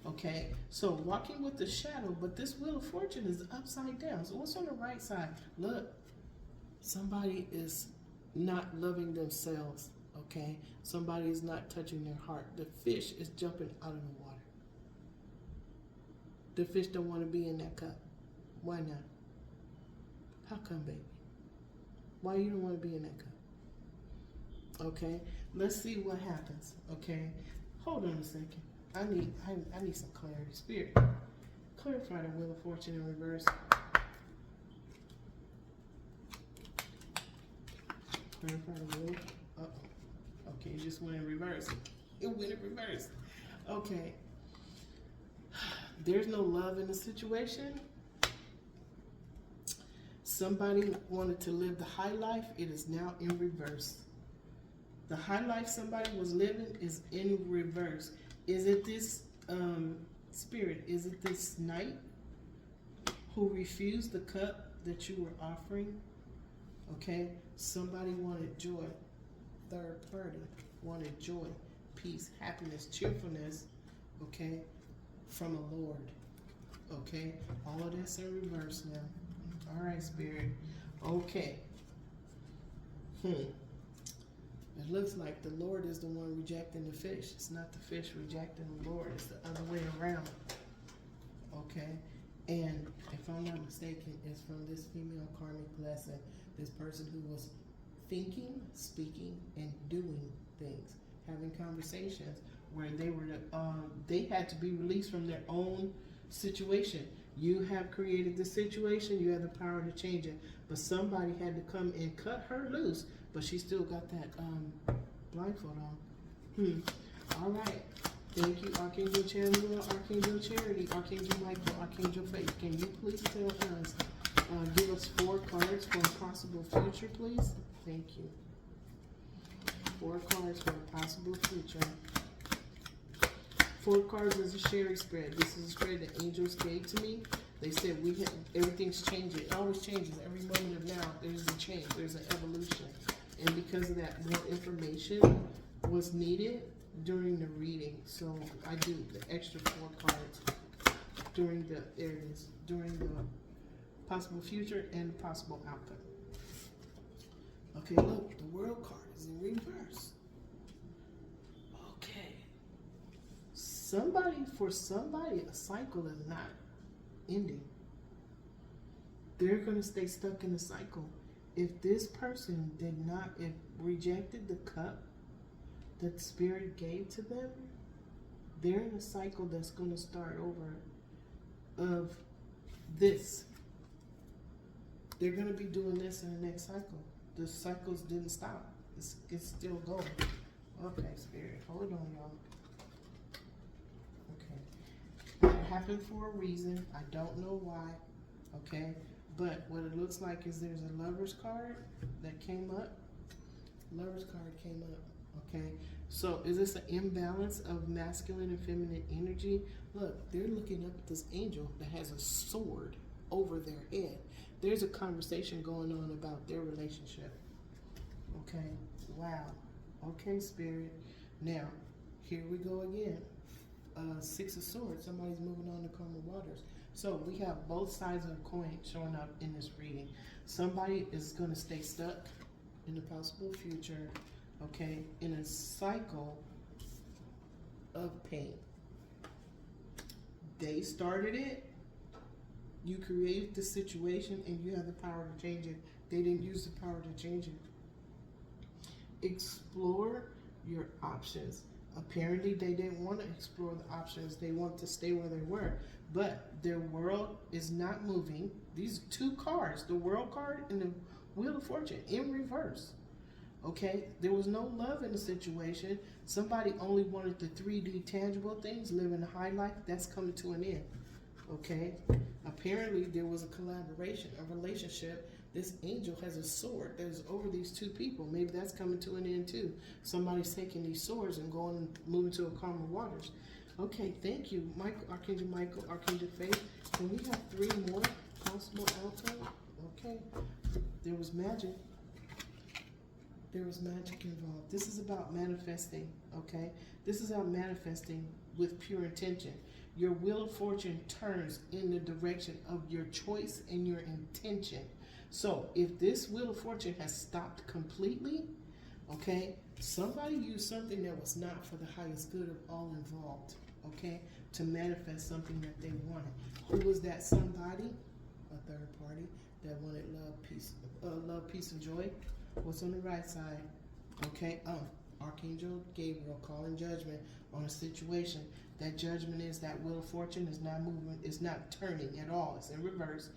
okay? So walking with the shadow, but this Wheel of Fortune is upside down. So what's on the right side? Look, somebody is not loving themselves, okay? Somebody is not touching their heart. The fish is jumping out of the water. The fish don't want to be in that cup. Why not? How come, baby? Why you don't want to be in that cup? Okay, let's see what happens. Okay, hold on a second. I need some clarity. Spirit, clarify the Wheel of Fortune in reverse. Clarify the wheel. Okay, it just went in reverse. It went in reverse. Okay. There's no love in the situation. Somebody wanted to live the high life. It is now in reverse. The high life somebody was living is in reverse. Is it this spirit? Is it this knight who refused the cup that you were offering? Okay. Somebody wanted joy. Third party wanted joy, peace, happiness, cheerfulness. Okay. From a Lord. Okay, all of this in reverse now. All right, Spirit. Okay. It looks like the Lord is the one rejecting the fish. It's not the fish rejecting the Lord. It's the other way around. Okay, and if I'm not mistaken, it's from this female karmic lesson. This person who was thinking, speaking, and doing things, having conversations where they had to be released from their own situation. You have created the situation, you have the power to change it, but somebody had to come and cut her loose, but she still got that blindfold on. All right. Thank you, Archangel Chamuel, Archangel Charity, Archangel Michael, Archangel Faith. Can you please tell us, give us 4 cards for a possible future, please? Thank you. 4 cards for a possible future. 4 cards is a Sherry spread. This is a spread that angels gave to me. They said everything's changing. It always changes. Every moment of now, there's a change. There's an evolution. And because of that, more information was needed during the reading. So I do the extra 4 cards during the possible future and the possible outcome. Okay, look, the World card is in reverse. For somebody, a cycle is not ending. They're going to stay stuck in the cycle. If this person rejected the cup that Spirit gave to them, they're in a cycle that's going to start over of this. They're going to be doing this in the next cycle. The cycles didn't stop. It's still going. Okay, Spirit, hold on, y'all. Okay. happened for a reason. I don't know why, okay? But what it looks like is there's a lover's card that came up. Lover's card came up, okay? So is this an imbalance of masculine and feminine energy? Look, they're looking up at this angel that has a sword over their head. There's a conversation going on about their relationship, okay? Wow. Okay, Spirit. Now, here we go again. Six of Swords. Somebody's moving on to calmer waters. So we have both sides of the coin showing up in this reading. Somebody is going to stay stuck in the possible future, okay, in a cycle of pain. They started it. You created the situation and you have the power to change it. They didn't use the power to change it. Explore your options. Apparently, they didn't want to explore the options. They want to stay where they were. But their world is not moving. These two cards, the World card and the Wheel of Fortune, in reverse. Okay? There was no love in the situation. Somebody only wanted the 3D tangible things, living a high life. That's coming to an end. Okay? Apparently, there was a collaboration, a relationship. This angel has a sword that is over these two people. Maybe that's coming to an end too. Somebody's taking these swords and going and moving to a calmer waters. Okay, thank you, Archangel Michael, Archangel Faith. Can we have 3 more possible outcomes? Okay, there was magic. There was magic involved. This is about manifesting, okay? This is about manifesting with pure intention. Your Wheel of Fortune turns in the direction of your choice and your intention. So if this Wheel of Fortune has stopped completely, okay, somebody used something that was not for the highest good of all involved, okay, to manifest something that they wanted. Who was that somebody? A third party that wanted love, peace, and joy. What's on the right side? Okay, Archangel Gabriel calling judgment on a situation. That judgment is that Wheel of Fortune is not moving, it's not turning at all. It's in reverse.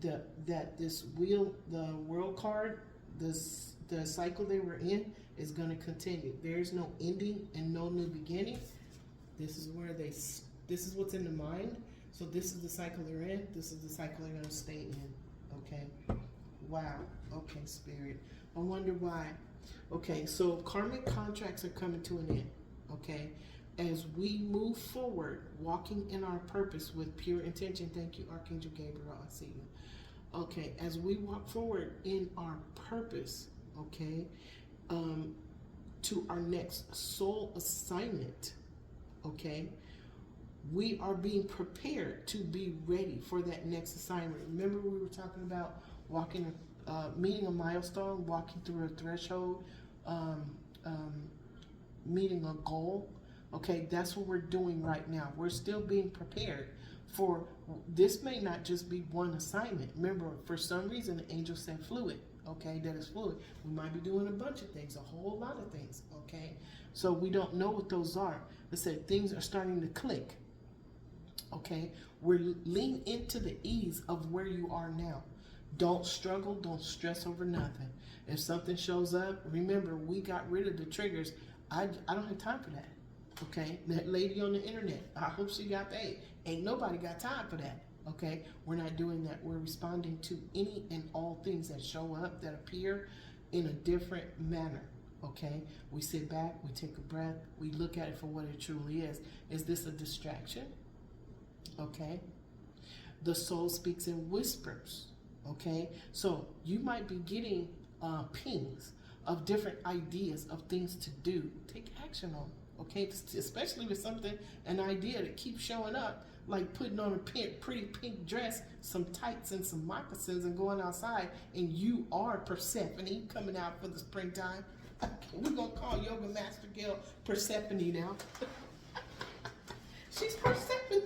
That this wheel, the World card, the cycle they were in is going to continue. There's no ending and no new beginning. This is where this is what's in the mind. So this is the cycle they're in. This is the cycle they're going to stay in. Okay. Wow. Okay, Spirit. I wonder why. Okay, so karmic contracts are coming to an end. Okay. As we move forward, walking in our purpose with pure intention. Thank you, Archangel Gabriel. I see you. Okay, as we walk forward in our purpose, okay, to our next soul assignment, okay, we are being prepared to be ready for that next assignment. Remember we were talking about walking, meeting a milestone, walking through a threshold, meeting a goal. Okay, that's what we're doing right now. We're still being prepared for, this may not just be one assignment. Remember, for some reason, the angel said fluid, okay, that is fluid. We might be doing a bunch of things, a whole lot of things, okay? So we don't know what those are. They said things are starting to click, okay? We're lean into the ease of where you are now. Don't struggle, don't stress over nothing. If something shows up, remember, we got rid of the triggers. I don't have time for that. Okay, that lady on the internet, I hope she got paid. Ain't nobody got time for that. Okay, we're not doing that. We're responding to any and all things that show up, that appear in a different manner. Okay, we sit back, we take a breath, we look at it for what it truly is. Is this a distraction? Okay, the soul speaks in whispers. Okay, so you might be getting pings of different ideas of things to do. Take action on it. Okay, especially with something, an idea that keeps showing up, like putting on a pretty pink dress, some tights and some moccasins and going outside, and you are Persephone coming out for the springtime. We're going to call Yoga Master Gail Persephone now. She's Persephone.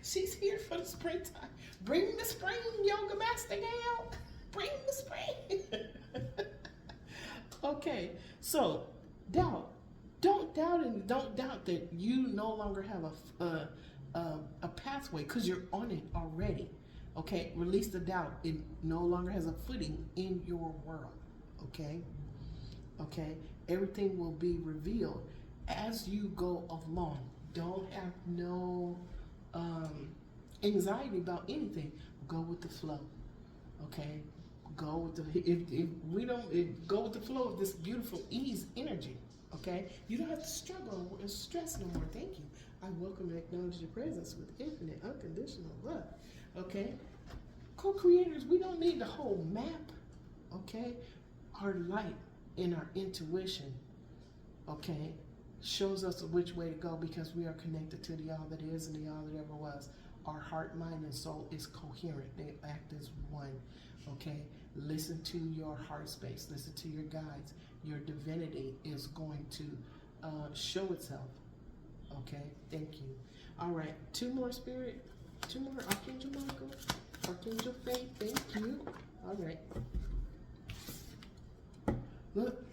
She's here for the springtime. Bring the spring, Yoga Master Gail. Bring the spring. Okay, so doubt. Don't doubt it. Don't doubt that you no longer have a pathway, because you're on it already. Okay, release the doubt. It no longer has a footing in your world. Okay, okay. Everything will be revealed as you go along. Don't have no um, anxiety about anything. Go with the flow. Okay, go with the if we don't go with the flow of this beautiful ease energy. Okay, you don't have to struggle and stress no more. Thank you. I welcome and acknowledge your presence with infinite unconditional love. Okay, co-creators, we don't need the whole map. Okay, our light and our intuition, okay, shows us which way to go because we are connected to the all that is and the all that ever was. Our heart, mind, and soul is coherent. They act as one. Okay, listen to your heart space. Listen to your guides. Your divinity is going to show itself. Okay, thank you. All right, two more, Spirit. Two more. Archangel Michael, Archangel Faith. Thank you. All right. Look,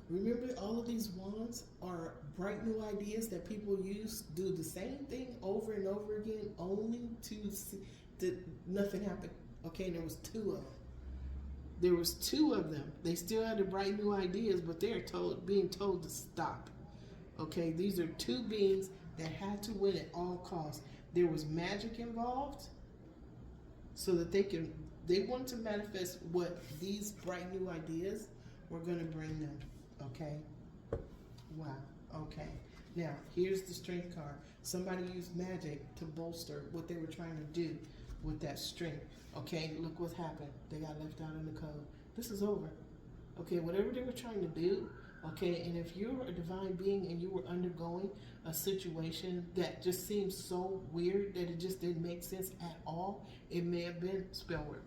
remember all of these wands are bright new ideas that people use, do the same thing over and over again, only to see that nothing happened. Okay, and there was two of them. There was two of them. They still had the bright new ideas, but they're being told to stop. Okay, these are two beings that had to win at all costs. There was magic involved, so that they want to manifest what these bright new ideas were going to bring them. Okay, wow. Okay, now here's the strength card. Somebody used magic to bolster what they were trying to do with that strength. Okay, look what happened. They got left out in the cold. This is over. Okay, whatever they were trying to do. Okay, and if you're a divine being and you were undergoing a situation that just seems so weird that it just didn't make sense at all, it may have been spell work.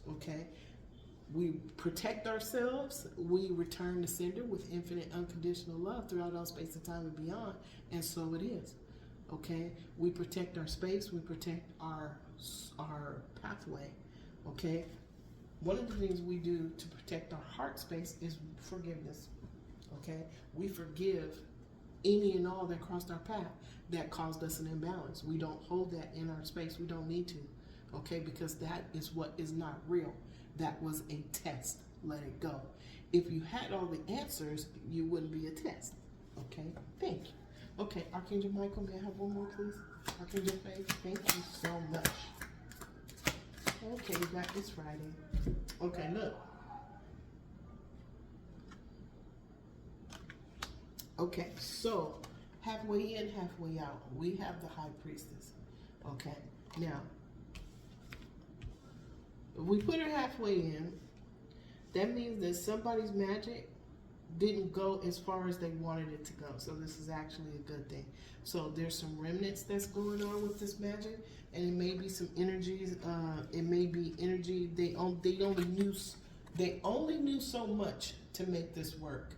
Okay, we protect ourselves, we return the sender with infinite unconditional love throughout all space and time and beyond, and so it is. Okay, we protect our space, we protect our pathway. Okay, one of the things we do to protect our heart space is forgiveness. Okay, we forgive any and all that crossed our path that caused us an imbalance. We don't hold that in our space. We don't need to. Okay, because that is what is not real. That was a test. Let it go. If you had all the answers, you wouldn't be a test. Okay, thank you. Okay, Archangel Michael, may I have one more, please? Archangel Faith, thank you so much. Okay, we got this Friday. Okay, look. Okay, so halfway in, halfway out, we have the High Priestess. Okay, now, if we put her halfway in, that means that somebody's magic didn't go as far as they wanted it to go. So this is actually a good thing. So there's some remnants that's going on with this magic, and it may be some energies. It may be energy they only knew so much to make this work.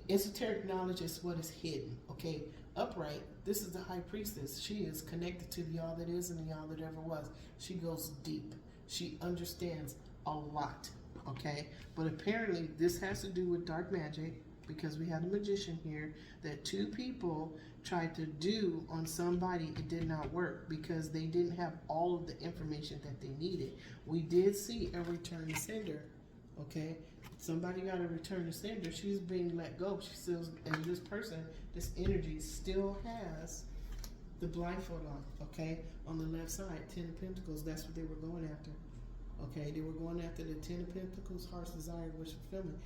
Esoteric knowledge is what is hidden. Okay, upright. This is the High Priestess. She is connected to the all that is and the all that ever was. She goes deep. She understands a lot. Okay, but apparently this has to do with dark magic, because we have a magician here that two people tried to do on somebody. It did not work because they didn't have all of the information that they needed. We did see a return to sender. Okay, somebody got a return to sender. She's being let go. She still, and this person, this energy still has the blindfold on. Okay, on the left side, 10 of Pentacles. That's what they were going after. Okay, they were going after the 10 of Pentacles, heart's desire, wish fulfillment.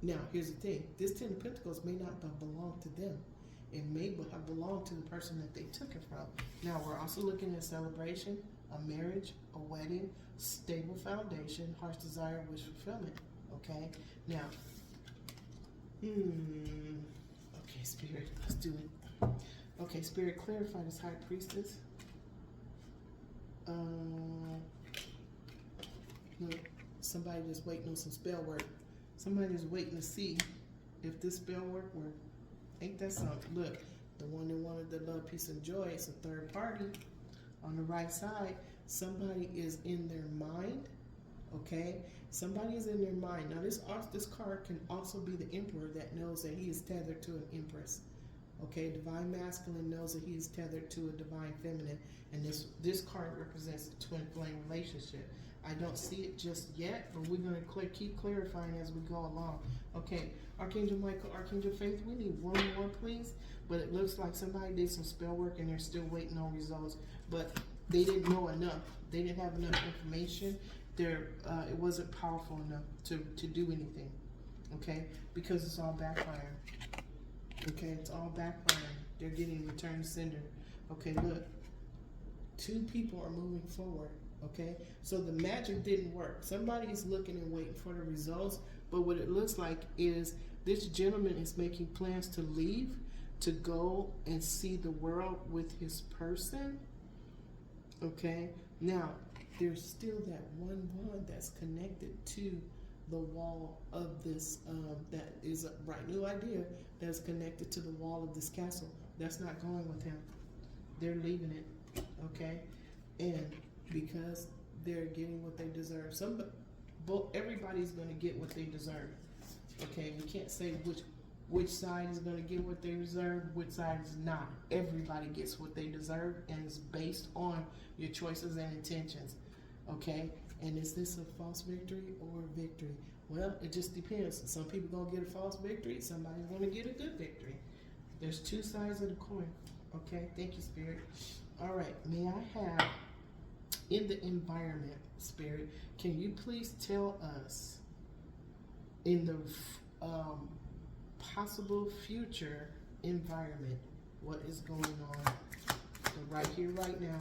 Now, here's the thing. This 10 of Pentacles may not belong to them. It may have belonged to the person that they took it from. Now, we're also looking at celebration, a marriage, a wedding, stable foundation, heart's desire, wish fulfillment. Okay, now, okay, Spirit, let's do it. Okay, Spirit, clarify this High Priestess. Look, somebody just waiting on some spell work. Somebody is waiting to see if this spell work work. Ain't that something? Look, the one that wanted the love, peace, and joy, it's a third party. On the right side, somebody is in their mind. Okay, somebody is in their mind. Now this card can also be the Emperor that knows that he is tethered to an Empress. Okay, divine masculine knows that he is tethered to a divine feminine, and this card represents a twin flame relationship. I don't see it just yet, but we're going to keep clarifying as we go along. Okay, Archangel Michael, Archangel Faith, we need one more, please. But it looks like somebody did some spell work and they're still waiting on results, but they didn't know enough. They didn't have enough information. It wasn't powerful enough to do anything. Okay, because it's all backfire. Okay, it's all backfiring. They're getting return sender. Okay, look. 2 people are moving forward. Okay, so the magic didn't work. Somebody's looking and waiting for the results, but what it looks like is this gentleman is making plans to leave, to go and see the world with his person. Okay, now there's still that one wand that's connected to the wall of this, that is a bright new idea that's connected to the wall of this castle. That's not going with him. They're leaving it, okay? And because they're getting what they deserve. Everybody's going to get what they deserve, okay? We can't say which side is going to get what they deserve, which side is not. Everybody gets what they deserve, and it's based on your choices and intentions, okay? And is this a false victory or a victory? Well, it just depends. Some people are going to get a false victory. Somebody's going to get a good victory. There's 2 sides of the coin, okay? Thank you, Spirit. All right, may I have, in the environment, Spirit, can you please tell us in the possible future environment what is going on right here, right now,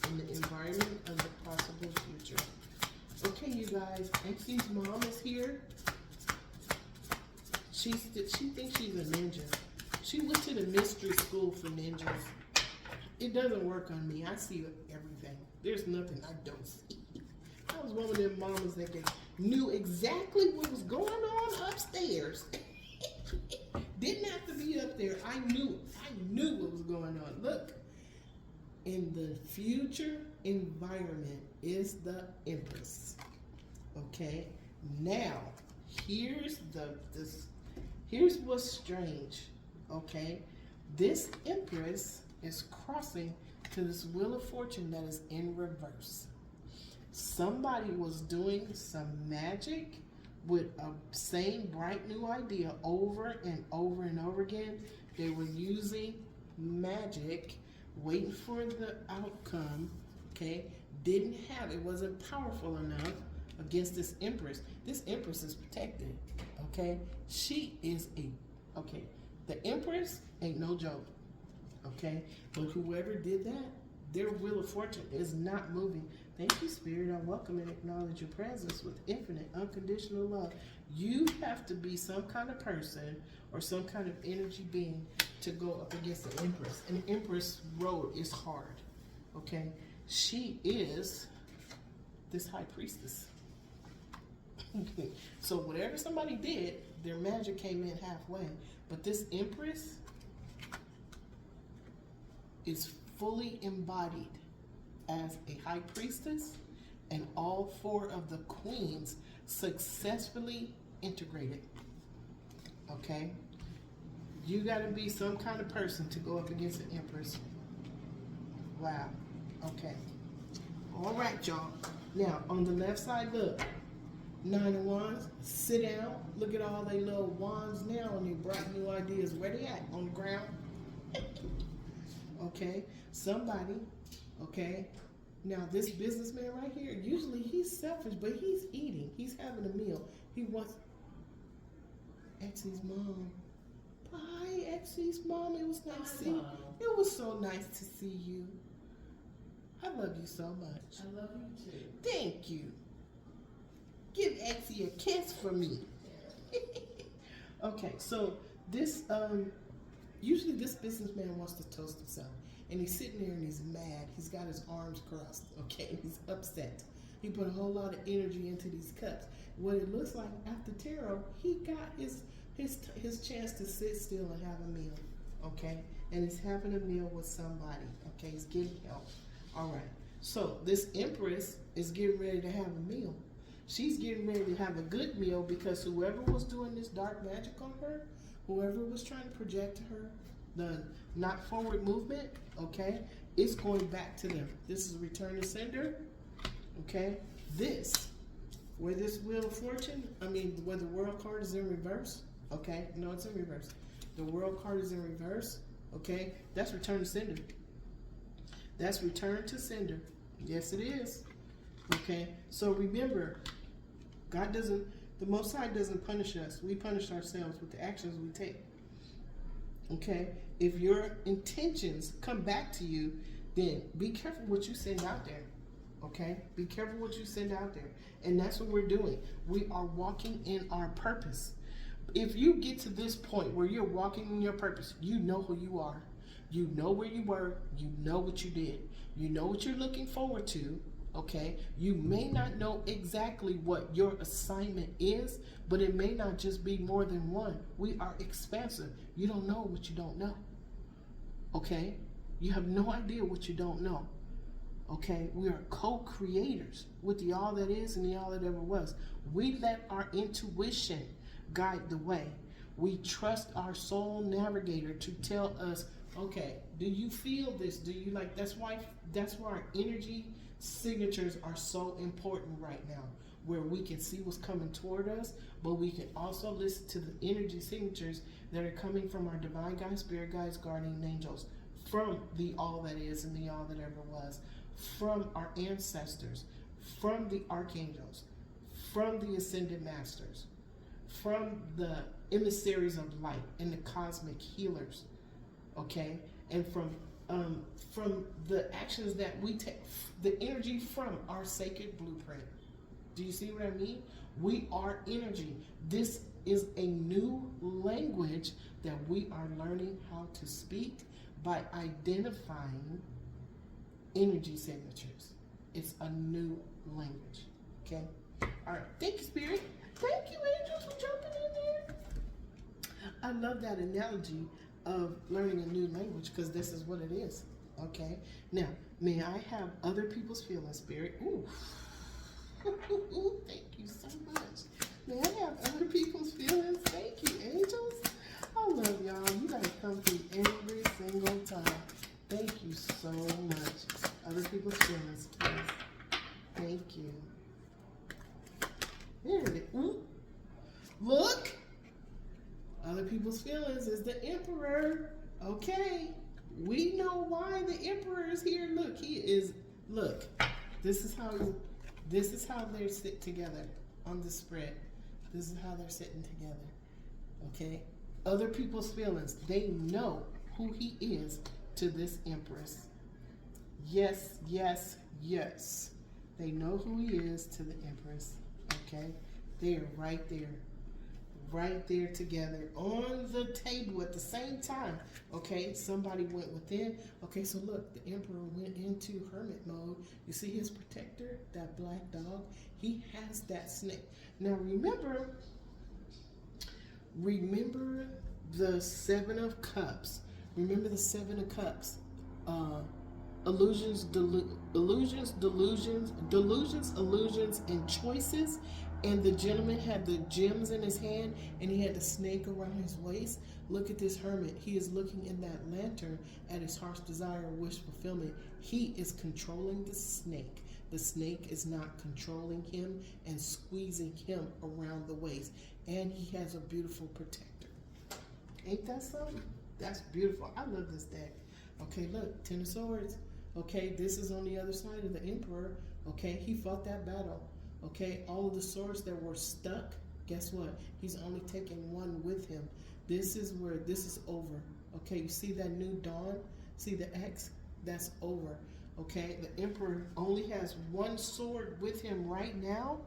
in the environment of the possible future? Okay, you guys, Xy's mom is here. She thinks she's a ninja. She went to the mystery school for ninjas. It doesn't work on me. I see everything. There's nothing I don't see. I was one of them mamas that knew exactly what was going on upstairs. Didn't have to be up there. I knew what was going on. Look, in the future environment is the Empress. Okay, now here's what's strange. Okay, this Empress is crossing to this Wheel of Fortune that is in reverse. Somebody was doing some magic with a same bright new idea over and over and over again. They were using magic, waiting for the outcome, okay? It wasn't powerful enough against this Empress. This Empress is protected, okay? The Empress ain't no joke, okay? But whoever did that, their Wheel of Fortune is not moving. Thank you, Spirit. I welcome and acknowledge your presence with infinite, unconditional love. You have to be some kind of person or some kind of energy being to go up against the Empress. And the Empress road is hard, okay? She is this high priestess. So whatever somebody did, their magic came in halfway. But this Empress is fully embodied as a high priestess, and all 4 of the queens successfully integrated. Okay? You gotta be some kind of person to go up against the Empress. Wow. Okay. All right, y'all. Now, on the left side, look. 9 of Wands. Sit down. Look at all they little wands now and their bright new ideas. Where they at? On the ground? Okay. Somebody, okay. Now, this businessman right here, usually he's selfish, but he's eating. He's having a meal. He wants Xy's mom. Bye, Xy's mom. It was nice to see you. It was so nice to see you. I love you so much.
I love you too.
Thank you. Give Xy a kiss for me. Okay, so this, usually this businessman wants to toast himself. And he's sitting there and he's mad. He's got his arms crossed, okay? He's upset. He put a whole lot of energy into these cups. What it looks like after tarot, he got his chance to sit still and have a meal, okay? And he's having a meal with somebody, okay? He's getting help. All right. So this Empress is getting ready to have a meal. She's getting ready to have a good meal because whoever was doing this dark magic on her, whoever was trying to project to her, the not forward movement, okay, it's going back to them. This is return to sender, okay? This, where this wheel of fortune, where the world card is in reverse, okay? No, it's in reverse. The world card is in reverse, okay? That's return to sender. That's return to sender. Yes, it is. Okay? So remember, the Most High doesn't punish us. We punish ourselves with the actions we take. Okay? If your intentions come back to you, then be careful what you send out there. Okay? Be careful what you send out there. And that's what we're doing. We are walking in our purpose. If you get to this point where you're walking in your purpose, you know who you are. You know where you were. You know what you did. You know what you're looking forward to. Okay? You may not know exactly what your assignment is, but it may not just be more than one. We are expansive. You don't know what you don't know. Okay? You have no idea what you don't know. Okay? We are co-creators with the all that is and the all that ever was. We let our intuition guide the way. We trust our soul navigator to tell us, okay, do you feel this? Do you like, that's why our energy signatures are so important right now, where we can see what's coming toward us, but we can also listen to the energy signatures that are coming from our divine guides, spirit guides, guardian angels, from the all that is and the all that ever was, from our ancestors, from the archangels, from the ascended masters, from the emissaries of light and the cosmic healers, okay, and from the actions that we take, the energy from our sacred blueprint. Do you see what I mean? We are energy. This is a new language that we are learning how to speak by identifying energy signatures. It's a new language, okay? All right, thank you, Spirit. Thank you, angels, for jumping in there. I love that analogy of learning a new language, because this is what it is. Okay. Now, may I have other people's feelings, Spirit? Ooh. Thank you so much. May I have other people's feelings? Thank you, angels. I love y'all. You guys come through every single time. Thank you so much. Other people's feelings, please. Thank you. There it is. Ooh. Look. Other people's feelings is the Emperor. Okay. We know why the Emperor is here. Look, he is. Look, this is how they sit together on the spread. This is how they're sitting together. Okay. Other people's feelings. They know who he is to this Empress. Yes, yes, yes. They know who he is to the Empress. Okay. They are right there. Right there together on the table at the same time. Okay, somebody went within. Okay, so look, the Emperor went into hermit mode. You see his protector, that black dog? He has that snake. Now remember the Seven of Cups. Remember the Seven of Cups. Illusions, illusions, and choices. And the gentleman had the gems in his hand, and he had the snake around his waist. Look at this hermit. He is looking in that lantern at his heart's desire and wish fulfillment. He is controlling the snake. The snake is not controlling him and squeezing him around the waist. And he has a beautiful protector. Ain't that something? That's beautiful. I love this deck. Okay, look, Ten of Swords. Okay, this is on the other side of the Emperor. Okay, he fought that battle. Okay, all of the swords that were stuck, guess what? He's only taking one with him. This is where this is over. Okay, you see that new dawn? See the X? That's over. Okay, the Emperor only has one sword with him right now.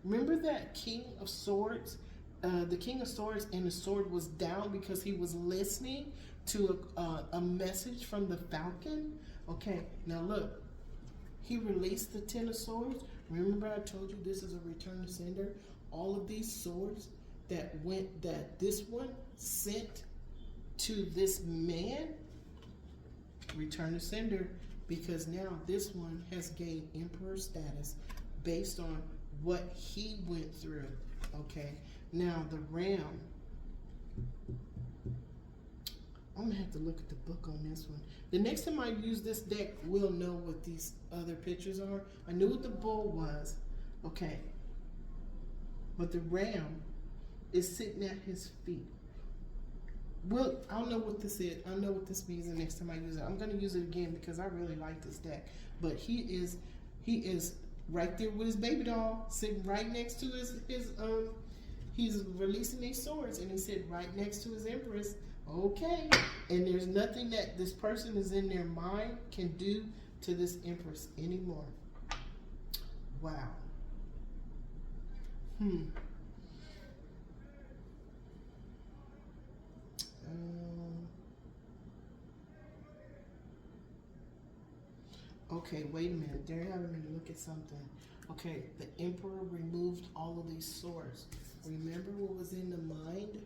Remember that King of Swords? The King of Swords, and the sword was down because he was listening to a message from the Falcon. Okay, now look. He released the Ten of Swords. Remember I told you this is a return to sender? All of these swords that this one sent to this man, return to sender, because now this one has gained Emperor status based on what he went through. Okay, now the ram. I'm gonna have to look at the book on this one. The next time I use this deck, we'll know what these other pictures are. I knew what the bull was, okay, but the ram is sitting at his feet. Well, I'll know what this is. I'll know what this means the next time I use it. I'm gonna use it again because I really like this deck. But he is right there with his baby doll, sitting right next to his he's releasing these swords, and he said right next to his empress. Okay, and there's nothing that this person is in their mind can do to this empress anymore. Wow. Okay, wait a minute. They're having me look at something. Okay, the emperor removed all of these swords. Remember what was in the mind?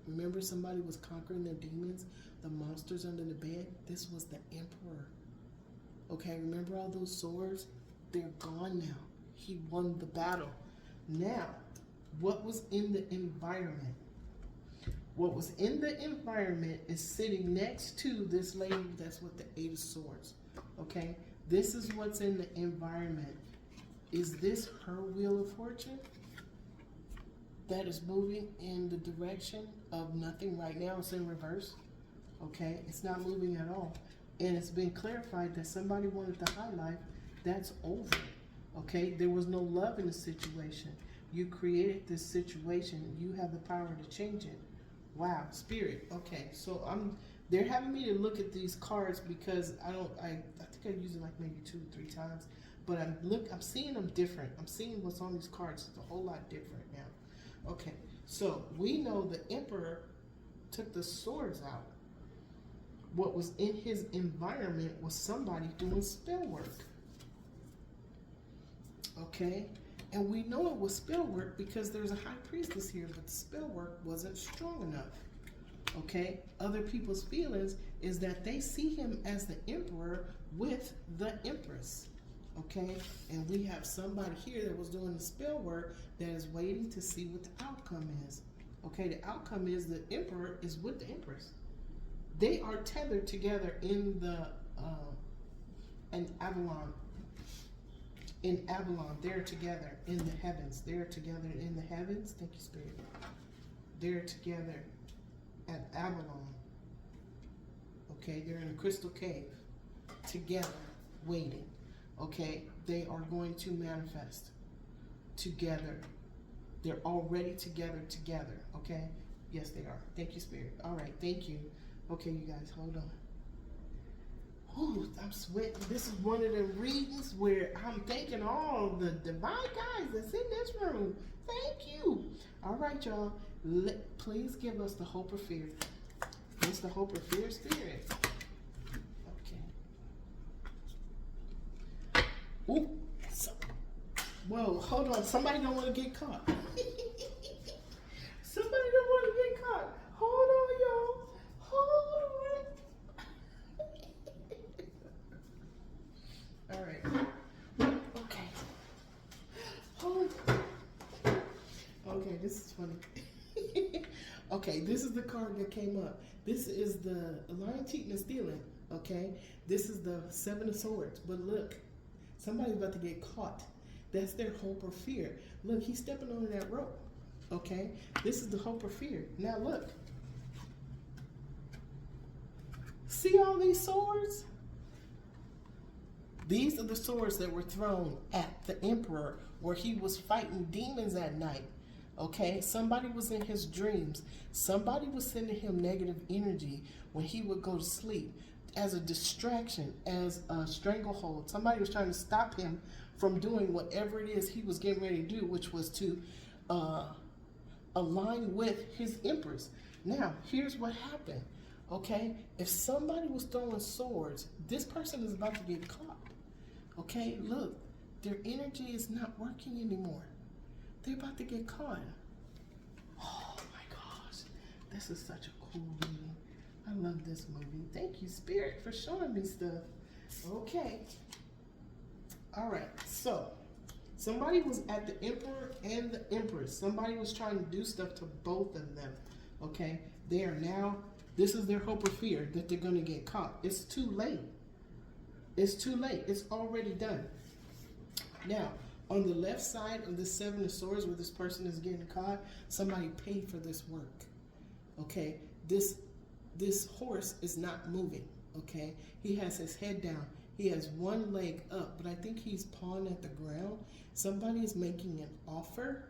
Remember somebody was conquering their demons, the monsters under the bed? This was the emperor. Okay, remember all those swords? They're gone now. He won the battle. Now, what was in the environment? What was in the environment is sitting next to this lady that's with the 8 of swords. Okay, this is what's in the environment. Is this her wheel of fortune that is moving in the direction of nothing right now? It's in reverse. Okay, it's not moving at all. And it's been clarified that somebody wanted the high life. That's over. Okay, there was no love in the situation. You created this situation. You have the power to change it. Wow, spirit. Okay, so they're having me to look at these cards because I think I use it like maybe 2 or 3 times, but I'm seeing them different. I'm seeing what's on these cards. It's a whole lot different now. Okay, so we know the emperor took the swords out. What was in his environment was somebody doing spell work. Okay, and we know it was spell work because there's a high priestess here, but the spell work wasn't strong enough. Okay, other people's feelings is that they see him as the emperor with the empress. Okay, and we have somebody here that was doing the spell work that is waiting to see what the outcome is. Okay, the outcome is the emperor is with the empress. They are tethered together in the in Avalon. In Avalon, they're together in the heavens. They're together in the heavens. Thank you, Spirit. They're together at Avalon. Okay, they're in a crystal cave together, waiting. Okay, they are going to manifest together. They're already together. Okay, yes, they are. Thank you, Spirit. All right, thank you. Okay, you guys, hold on. Ooh, I'm sweating. This is one of the readings where I'm thanking all the divine guys that's in this room. Thank you. All right, y'all. Please give us the hope or fear. It's the hope or fear spirit. Okay. Ooh. Whoa, hold on. Somebody don't want to get caught. Somebody don't want to get caught. Hold on, y'all. Hold on. All right. Okay. Hold on. Okay, this is funny. Okay, this is the card that came up. This is the lying, cheating, and stealing. Okay, this is the 7 of Swords. But look, somebody's about to get caught. That's their hope or fear. Look, he's stepping on that rope. Okay, this is the hope or fear. Now look. See all these swords? These are the swords that were thrown at the emperor where he was fighting demons at night. Okay, somebody was in his dreams. Somebody was sending him negative energy when he would go to sleep as a distraction, as a stranglehold. Somebody was trying to stop him from doing whatever it is he was getting ready to do, which was to align with his empress. Now, here's what happened. Okay, if somebody was throwing swords, this person is about to get caught. Okay, look, their energy is not working anymore. They're about to get caught. Oh my gosh, this is such a cool reading. I love this movie. Thank you, Spirit, for showing me stuff. Okay. All right, so somebody was at the emperor and the empress. Somebody was trying to do stuff to both of them. Okay, they are now This is their hope or fear that they're going to get caught. It's too late. It's too late. It's already done. Now, on the left side of the Seven of Swords where this person is getting caught, somebody paid for this work. Okay? This horse is not moving. Okay? He has his head down. He has one leg up, but I think he's pawing at the ground. Somebody is making an offer.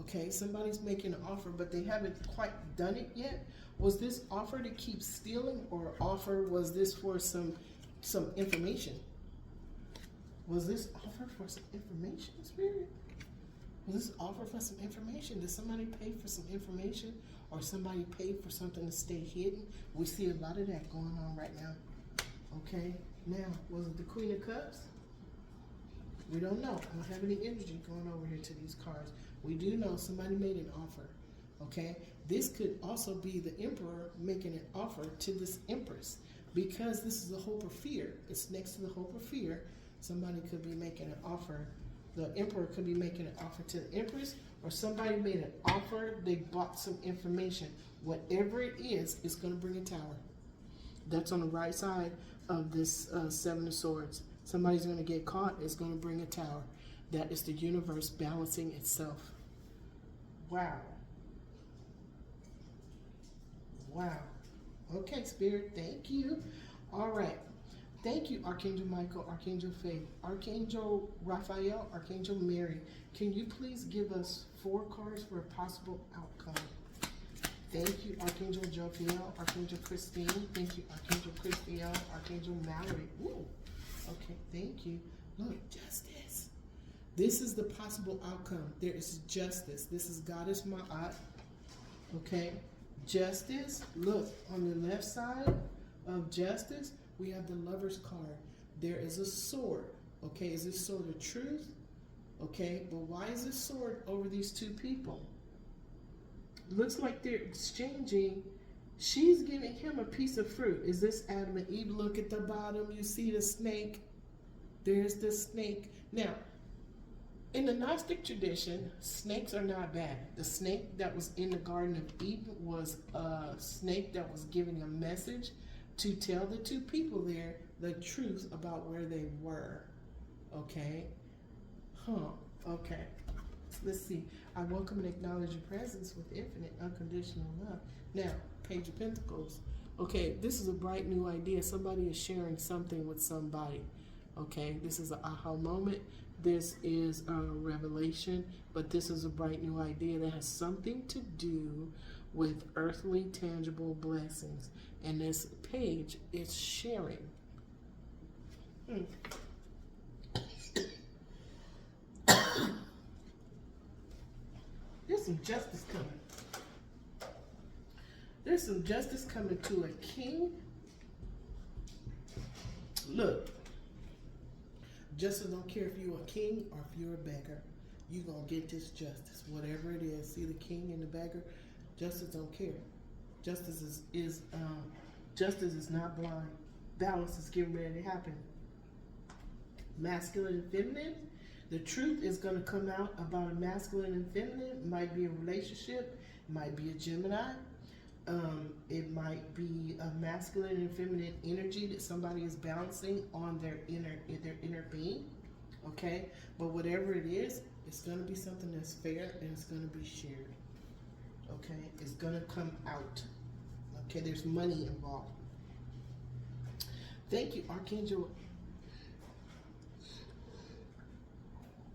Okay? Somebody's making an offer, but they haven't quite done it yet. Was this offer to keep stealing, or offer was this for some information? Was this offer for some information, Spirit? Was this offer for some information? Did somebody pay for some information, or somebody paid for something to stay hidden? We see a lot of that going on right now. Okay, now, was it the Queen of Cups? We don't know. I don't have any energy going over here to these cards. We do know somebody made an offer. Okay, this could also be the Emperor making an offer to this Empress, because this is the hope or fear. It's next to the hope or fear. Somebody could be making an offer. The Emperor could be making an offer to the Empress, or somebody made an offer. They bought some information. Whatever it is, it's going to bring a tower. That's on the right side of this Seven of Swords. Somebody's going to get caught. It's going to bring a tower. That is the universe balancing itself. Wow. Wow. Okay, Spirit, thank you. All right. Thank you, Archangel Michael, Archangel Faith, Archangel Raphael, Archangel Mary. Can you please give us 4 cards for a possible outcome? Thank you, Archangel Jophiel, Archangel Christine. Thank you, Archangel Christiel, Archangel Mallory. Ooh. Okay, thank you. Look, justice. This is the possible outcome. There is justice. This is Goddess Ma'at. Okay, justice. Look, on the left side of justice, we have the Lover's card. There is a sword. Okay, is this sword of truth? Okay, but why is this sword over these two people? Looks like they're exchanging. She's giving him a piece of fruit. Is this Adam and Eve? Look at the bottom. You see the snake. There's the snake. Now, in the Gnostic tradition, snakes are not bad. The snake that was in the Garden of Eden was a snake that was giving a message to tell the two people there the truth about where they were. Okay? Okay. Let's see. I welcome and acknowledge your presence with infinite unconditional love. Now, Page of Pentacles. Okay, this is a bright new idea. Somebody is sharing something with somebody. Okay, this is an aha moment. This is a revelation, but this is a bright new idea that has something to do with earthly tangible blessings. And this page is sharing. There's some justice coming. There's some justice coming to a king. Look, justice don't care if you're a king or if you're a beggar. You're going to get this justice, whatever it is. See the king and the beggar? Justice don't care. Justice is not blind. Balance is getting ready to happen. Masculine and feminine. The truth is going to come out about a masculine and feminine. It might be a relationship. It might be a Gemini. It might be a masculine and feminine energy that somebody is balancing on their inner being. Okay? But whatever it is, it's going to be something that's fair and it's going to be shared. Okay? It's going to come out. Okay? There's money involved. Thank you, Archangel.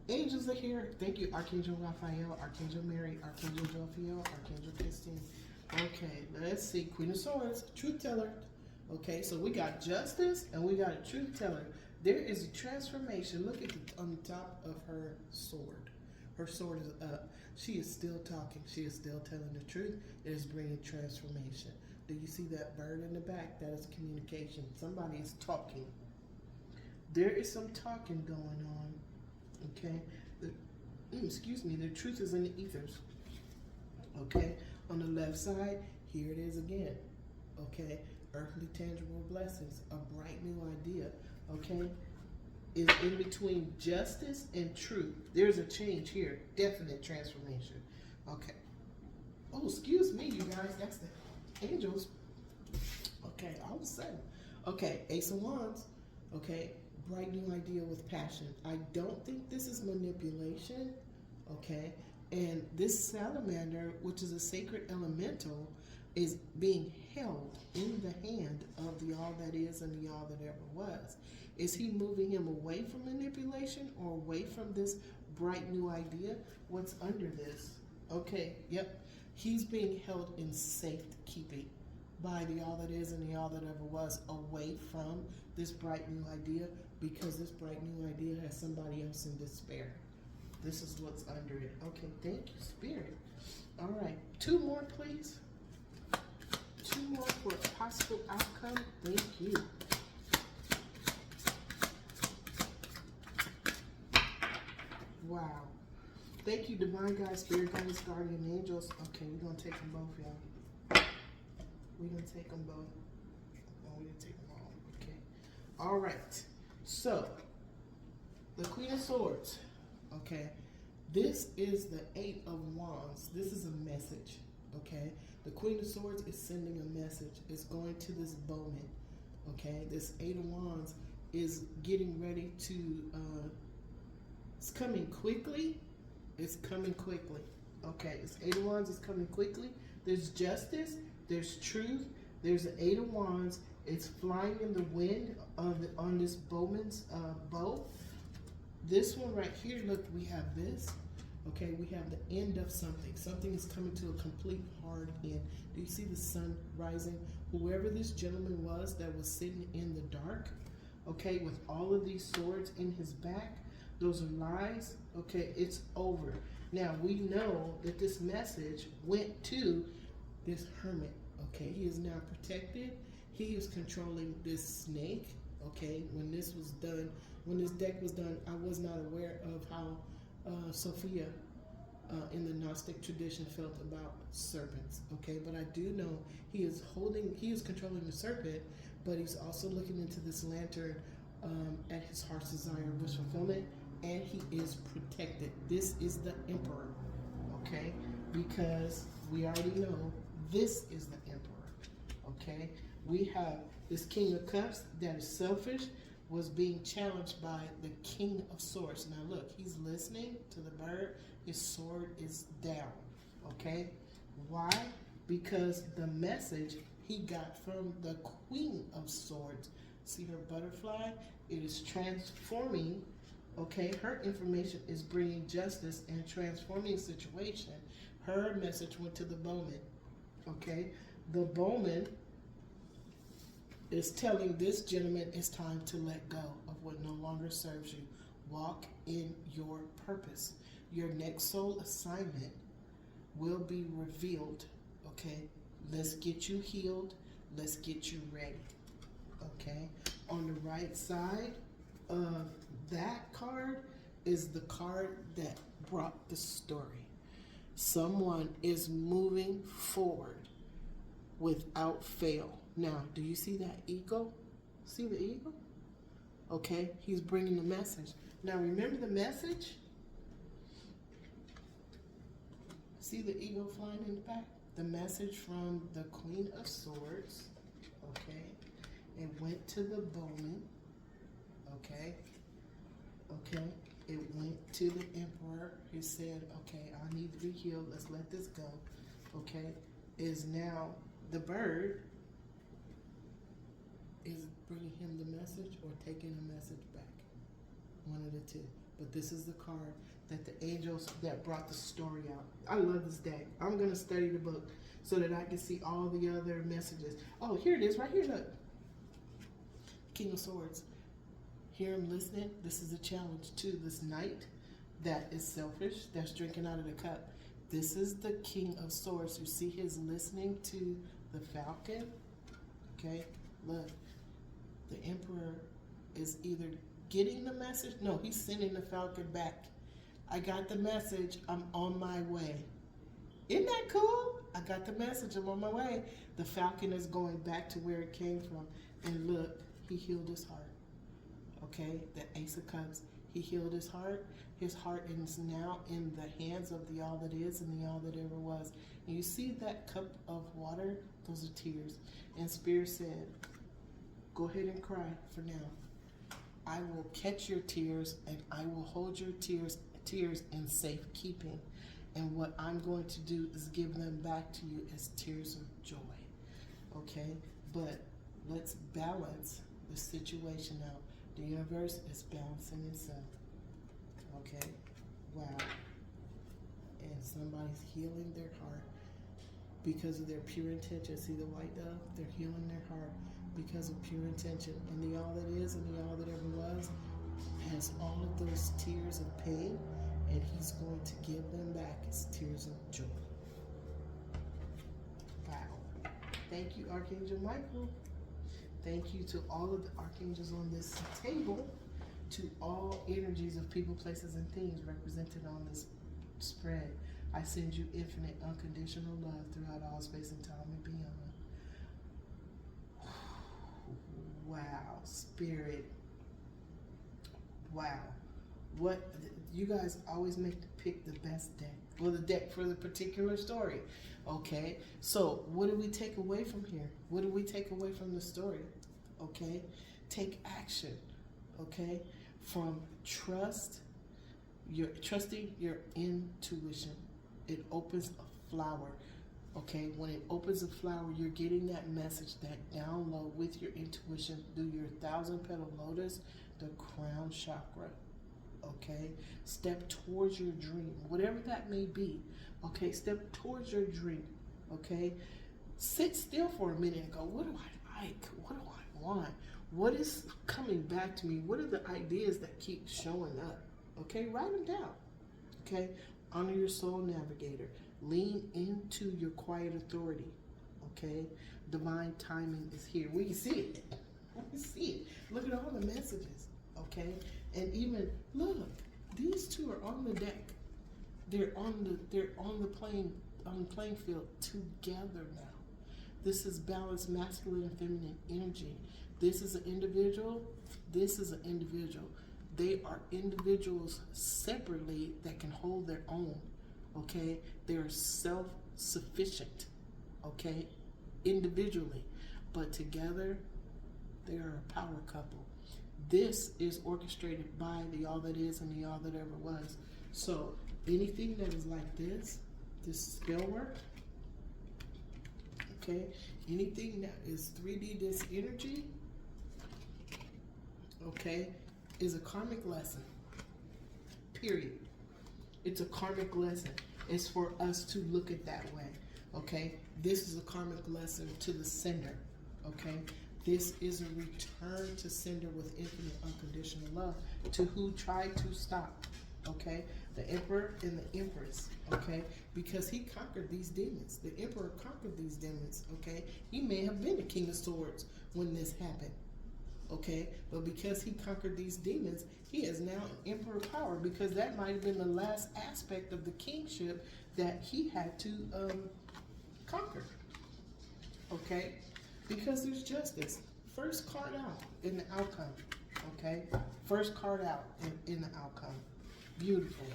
Angels are here. Thank you, Archangel Raphael, Archangel Mary, Archangel Jophiel, Archangel Christine. Okay, let's see. Queen of Swords, truth teller. Okay, so we got justice and we got a truth teller. There is a transformation. Look at on the top of her sword. Her sword is up. She is still talking. She is still telling the truth. It is bringing transformation. Do you see that bird in the back? That is communication. Somebody is talking. There is some talking going on. Okay, excuse me, the truth is in the ethers. Okay, on the left side, here it is again. Okay, earthly tangible blessings, a bright new idea. Okay, is in between justice and truth. There's a change here, definite transformation. Okay. Oh, excuse me, you guys, that's the angels Okay, all of a sudden. Okay, Ace of Wands. Okay, bright new idea with passion. I don't think this is manipulation. Okay, and this salamander, which is a sacred elemental, is being held in the hand of the all that is and the all that ever was. Is he moving him away from manipulation or away from this bright new idea? What's under this? Okay, yep. He's being held in safekeeping by the all that is and the all that ever was, away from this bright new idea, because this bright new idea has somebody else in despair. This is what's under it. Okay, thank you, Spirit. All right, two more, please. Two more for a possible outcome. Thank you. Wow. Thank you, Divine Guide, Spirit Guides, Guardian Angels. Okay, we're going to take them both, y'all. We're going to take them both. Oh, we're going to take them all. Okay. All right. So, the Queen of Swords. Okay. This is the Eight of Wands. This is a message. Okay. The Queen of Swords is sending a message. It's going to this bowman. Okay. This Eight of Wands is getting ready to, it's coming quickly. It's coming quickly. Okay. This Eight of Wands is coming quickly. There's justice. There's truth. There's the Eight of Wands. It's flying in the wind on this bowman's bow. This one right here, look, we have this. Okay, we have the end of something. Something is coming to a complete hard end. Do you see the sun rising? Whoever this gentleman was that was sitting in the dark, okay, with all of these swords in his back, those are lies. Okay, it's over. Now, we know that this message went to this hermit. Okay, he is now protected. He is controlling this snake. Okay, when this was done, when this deck was done, I was not aware of how Sophia in the Gnostic tradition felt about serpents. Okay, but I do know he is controlling the serpent, but he's also looking into this lantern at his heart's desire, wish fulfillment, and he is protected. This is the Emperor. Okay, because we already know this is the Emperor. Okay, we have this King of Cups that is selfish, was being challenged by the King of Swords. Now look, he's listening to the bird. His sword is down. Okay, why? Because the message he got from the Queen of Swords. See her butterfly? It is transforming. Okay, her information is bringing justice and transforming situation. Her message went to the bowman. Okay, the bowman is telling this gentleman it's time to let go of what no longer serves you. Walk in your purpose. Your next soul assignment will be revealed. Okay, let's get you healed. Let's get you ready. Okay, on the right side of that card is the card that brought the story. Someone is moving forward without fail. Now, do you see that eagle? See the eagle? Okay, he's bringing the message. Now, remember the message? See the eagle flying in the back? The message from the Queen of Swords. Okay, it went to the bowman. Okay, okay, it went to the Emperor. He said, okay, I need to be healed. Let's let this go. Okay, is now the bird is bringing him the message or taking the message back. One of the two. But this is the card that the angels that brought the story out. I love this deck. I'm going to study the book so that I can see all the other messages. Oh, here it is right here. Look. King of Swords. Hear him listening. This is a challenge to this knight that is selfish, that's drinking out of the cup. This is the King of Swords. You see his listening to the falcon. Okay, look. The Emperor is either getting the message. No, he's sending the falcon back. I got the message. I'm on my way. Isn't that cool? I got the message. I'm on my way. The falcon is going back to where it came from. And look, he healed his heart. Okay, the Ace of Cups. He healed his heart. His heart is now in the hands of the all that is and the all that ever was. And you see that cup of water? Those are tears. And Spirit said, go ahead and cry for now. I will catch your tears and I will hold your tears in safekeeping. And what I'm going to do is give them back to you as tears of joy. Okay? But let's balance the situation out. The universe is balancing itself. Okay? Wow. And somebody's healing their heart because of their pure intention. See the white dove? They're healing their heart because of pure intention. And the all that is and the all that ever was has all of those tears of pain, and he's going to give them back as tears of joy. Wow. Thank you, Archangel Michael. Thank you to all of the archangels on this table, to all energies of people, places, and things represented on this spread. I send you infinite, unconditional love throughout all space and time and beyond. Wow, Spirit. Wow. What, you guys always make to pick the best deck, or the deck for the particular story. Okay, so what do we take away from here? What do we take away from the story? Okay, take action. Okay, from trusting your intuition. It opens a flower. Okay, when it opens a flower, you're getting that message, that download with your intuition through your 1,000-petal lotus, the crown chakra. Okay, step towards your dream, whatever that may be. Okay, step towards your dream. Okay, sit still for a minute and go, what do I like? What do I want? What is coming back to me? What are the ideas that keep showing up? Okay, write them down. Okay, honor your soul navigator. Lean into your quiet authority. Okay, divine timing is here. We can see it. We can see it. Look at all the messages. Okay, and even look, these two are on the deck. They're on the playing field together now. This is balanced masculine and feminine energy. This is an individual. This is an individual. They are individuals separately that can hold their own. Okay, they're self-sufficient. Okay, individually, but together they are a power couple. This is orchestrated by the all that is and the all that ever was. So anything that is like this spell work, okay, anything that is 3D disc energy, okay, is a karmic lesson. Period. It's a karmic lesson. It's for us to look at that way. Okay, this is a karmic lesson to the sender. Okay, this is a return to sender with infinite unconditional love to who tried to stop. Okay, the emperor and the empress. Okay, because he conquered these demons. The emperor conquered these demons. Okay, he may have been the king of swords when this happened. Okay, but because he conquered these demons, he is now an emperor power, because that might have been the last aspect of the kingship that he had to conquer. Okay, because there's justice. First card out in the outcome. Okay, first card out in the outcome. Beautiful.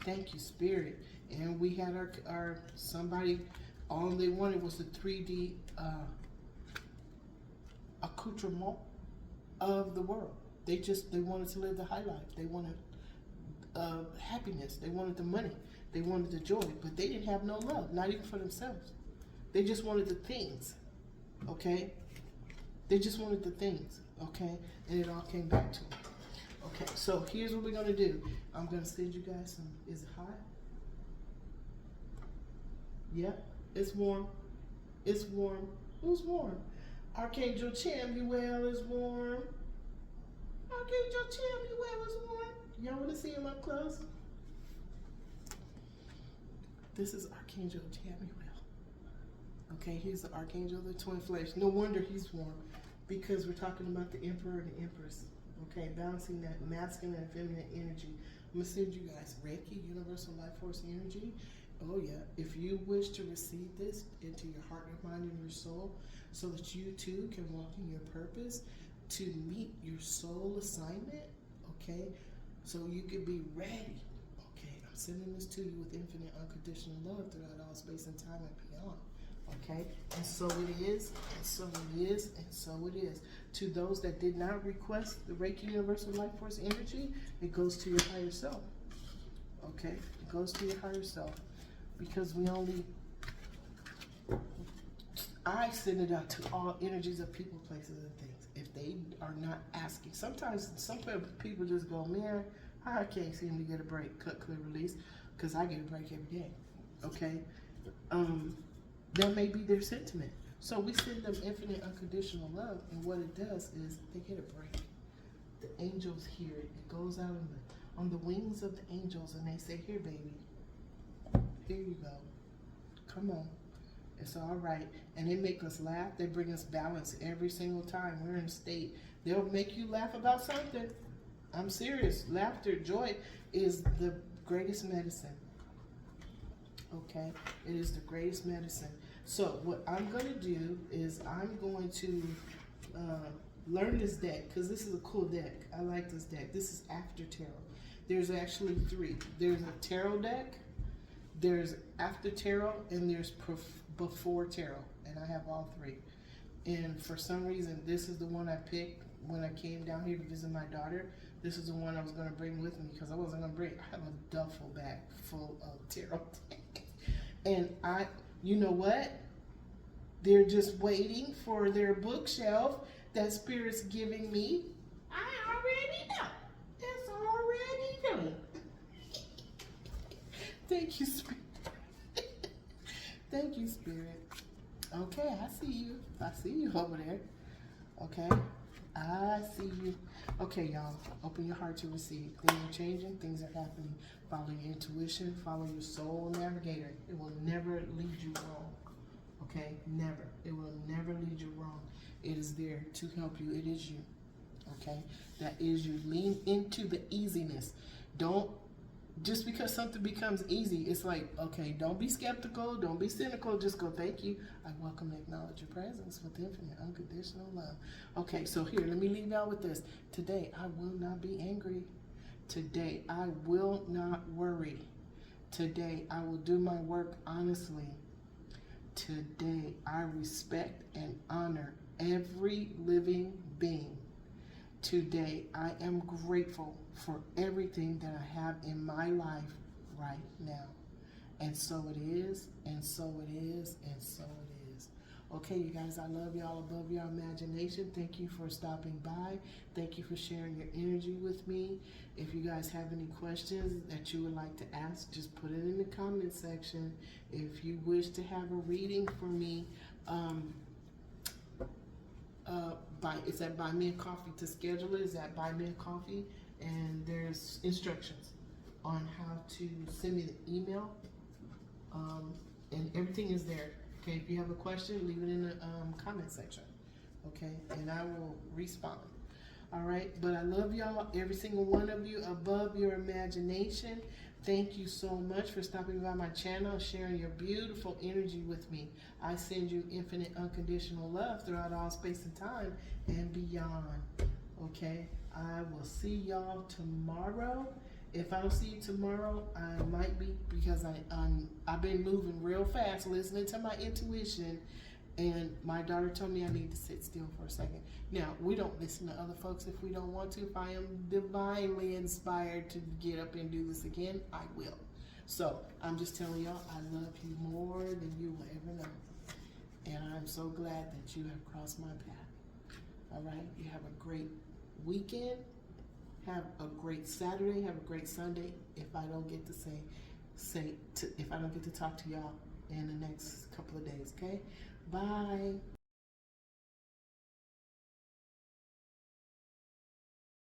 Thank you, Spirit. And we had our somebody, all they wanted was the 3D accoutrement of the world. They wanted to live the high life. They wanted happiness. They wanted the money. They wanted the joy, but they didn't have no love, not even for themselves. They just wanted the things, okay? They just wanted the things, okay? And it all came back to them. Okay, so here's what we're gonna do. I'm gonna send you guys some, is it hot? Yep, it's warm. It's warm. Who's warm? Archangel Chamuel is warm. Archangel Chamuel is warm. Y'all want to see him up close? This is Archangel Chamuel. Okay, he's the Archangel of the Twin Flames. No wonder he's warm, because we're talking about the Emperor and the Empress. Okay, balancing that masculine and feminine energy. I'm going to send you guys Reiki, Universal Life Force energy. Oh yeah, if you wish to receive this into your heart, your mind, and your soul, so that you too can walk in your purpose to meet your soul assignment, okay? so you can be ready. Okay, I'm sending this to you with infinite unconditional love throughout all space and time and beyond. Okay, and so it is, and so it is, and so it is. To those that did not request the Reiki Universal Life Force energy, it goes to your higher self. Okay, it goes to your higher self, because I send it out to all energies of people, places, and things. If they are not asking, sometimes some people just go, man, I can't seem to get a break, cut, clear, release, because I get a break every day. Okay, that may be their sentiment. So we send them infinite unconditional love, and what it does is they get a break. The angels hear it. It goes out on the wings of the angels, and they say, here, baby, here you go. Come on. It's all right. And they make us laugh. They bring us balance every single time we're in a state. They'll make you laugh about something. I'm serious. Laughter, joy is the greatest medicine. Okay? It is the greatest medicine. So what I'm going to do is I'm going to learn this deck, because this is a cool deck. I like this deck. This is after tarot. There's actually three. There's a tarot deck, there's after tarot, and there's before tarot. And I have all three. And for some reason, this is the one I picked when I came down here to visit my daughter. This is the one I was going to bring with me, because I wasn't going to bring. I have a duffel bag full of tarot decks. And you know what? They're just waiting for their bookshelf that Spirit's giving me. I already know. It's already done. Thank you, Spirit. Thank you, Spirit. Okay, I see you. I see you over there. Okay, I see you. Okay, y'all, open your heart to receive. Things are changing. Things are happening. Follow your intuition. Follow your soul navigator. It will never lead you wrong. Okay, never. It will never lead you wrong. It is there to help you. It is you. Okay, that is you. Lean into the easiness. Don't, just because something becomes easy, it's like, okay, don't be skeptical, don't be cynical, just go, thank you. I welcome and acknowledge your presence with infinite unconditional love. Okay, so here, let me leave y'all with this. Today, I will not be angry. Today, I will not worry. Today, I will do my work honestly. Today, I respect and honor every living being. Today, I am grateful for everything that I have in my life right now. And so it is, and so it is, and so it is. Okay, you guys, I love y'all above your imagination. Thank you for stopping by. Thank you for sharing your energy with me. If you guys have any questions that you would like to ask, just put it in the comment section. If you wish to have a reading for me, it's at Buy Me a Coffee. To schedule it is at Buy Me a Coffee, and there's instructions on how to send me the email, and everything is there. Okay, if you have a question, leave it in the comment section. Okay, and I will respond. All right, but I love y'all, every single one of you, above your imagination. Thank you so much for stopping by my channel, sharing your beautiful energy with me. I send you infinite unconditional love throughout all space and time and beyond. Okay, I will see y'all tomorrow. If I don't see you tomorrow, I might be, because I've been moving real fast, listening to my intuition, and my daughter told me I need to sit still for a second. Now, we don't listen to other folks if we don't want to. If I am divinely inspired to get up and do this again, I will. So, I'm just telling y'all, I love you more than you will ever know. And I'm so glad that you have crossed my path. All right? You have a great weekend. Have a great Saturday. Have a great Sunday. If I don't get to if I don't get to talk to y'all in the next couple of days, okay? Bye.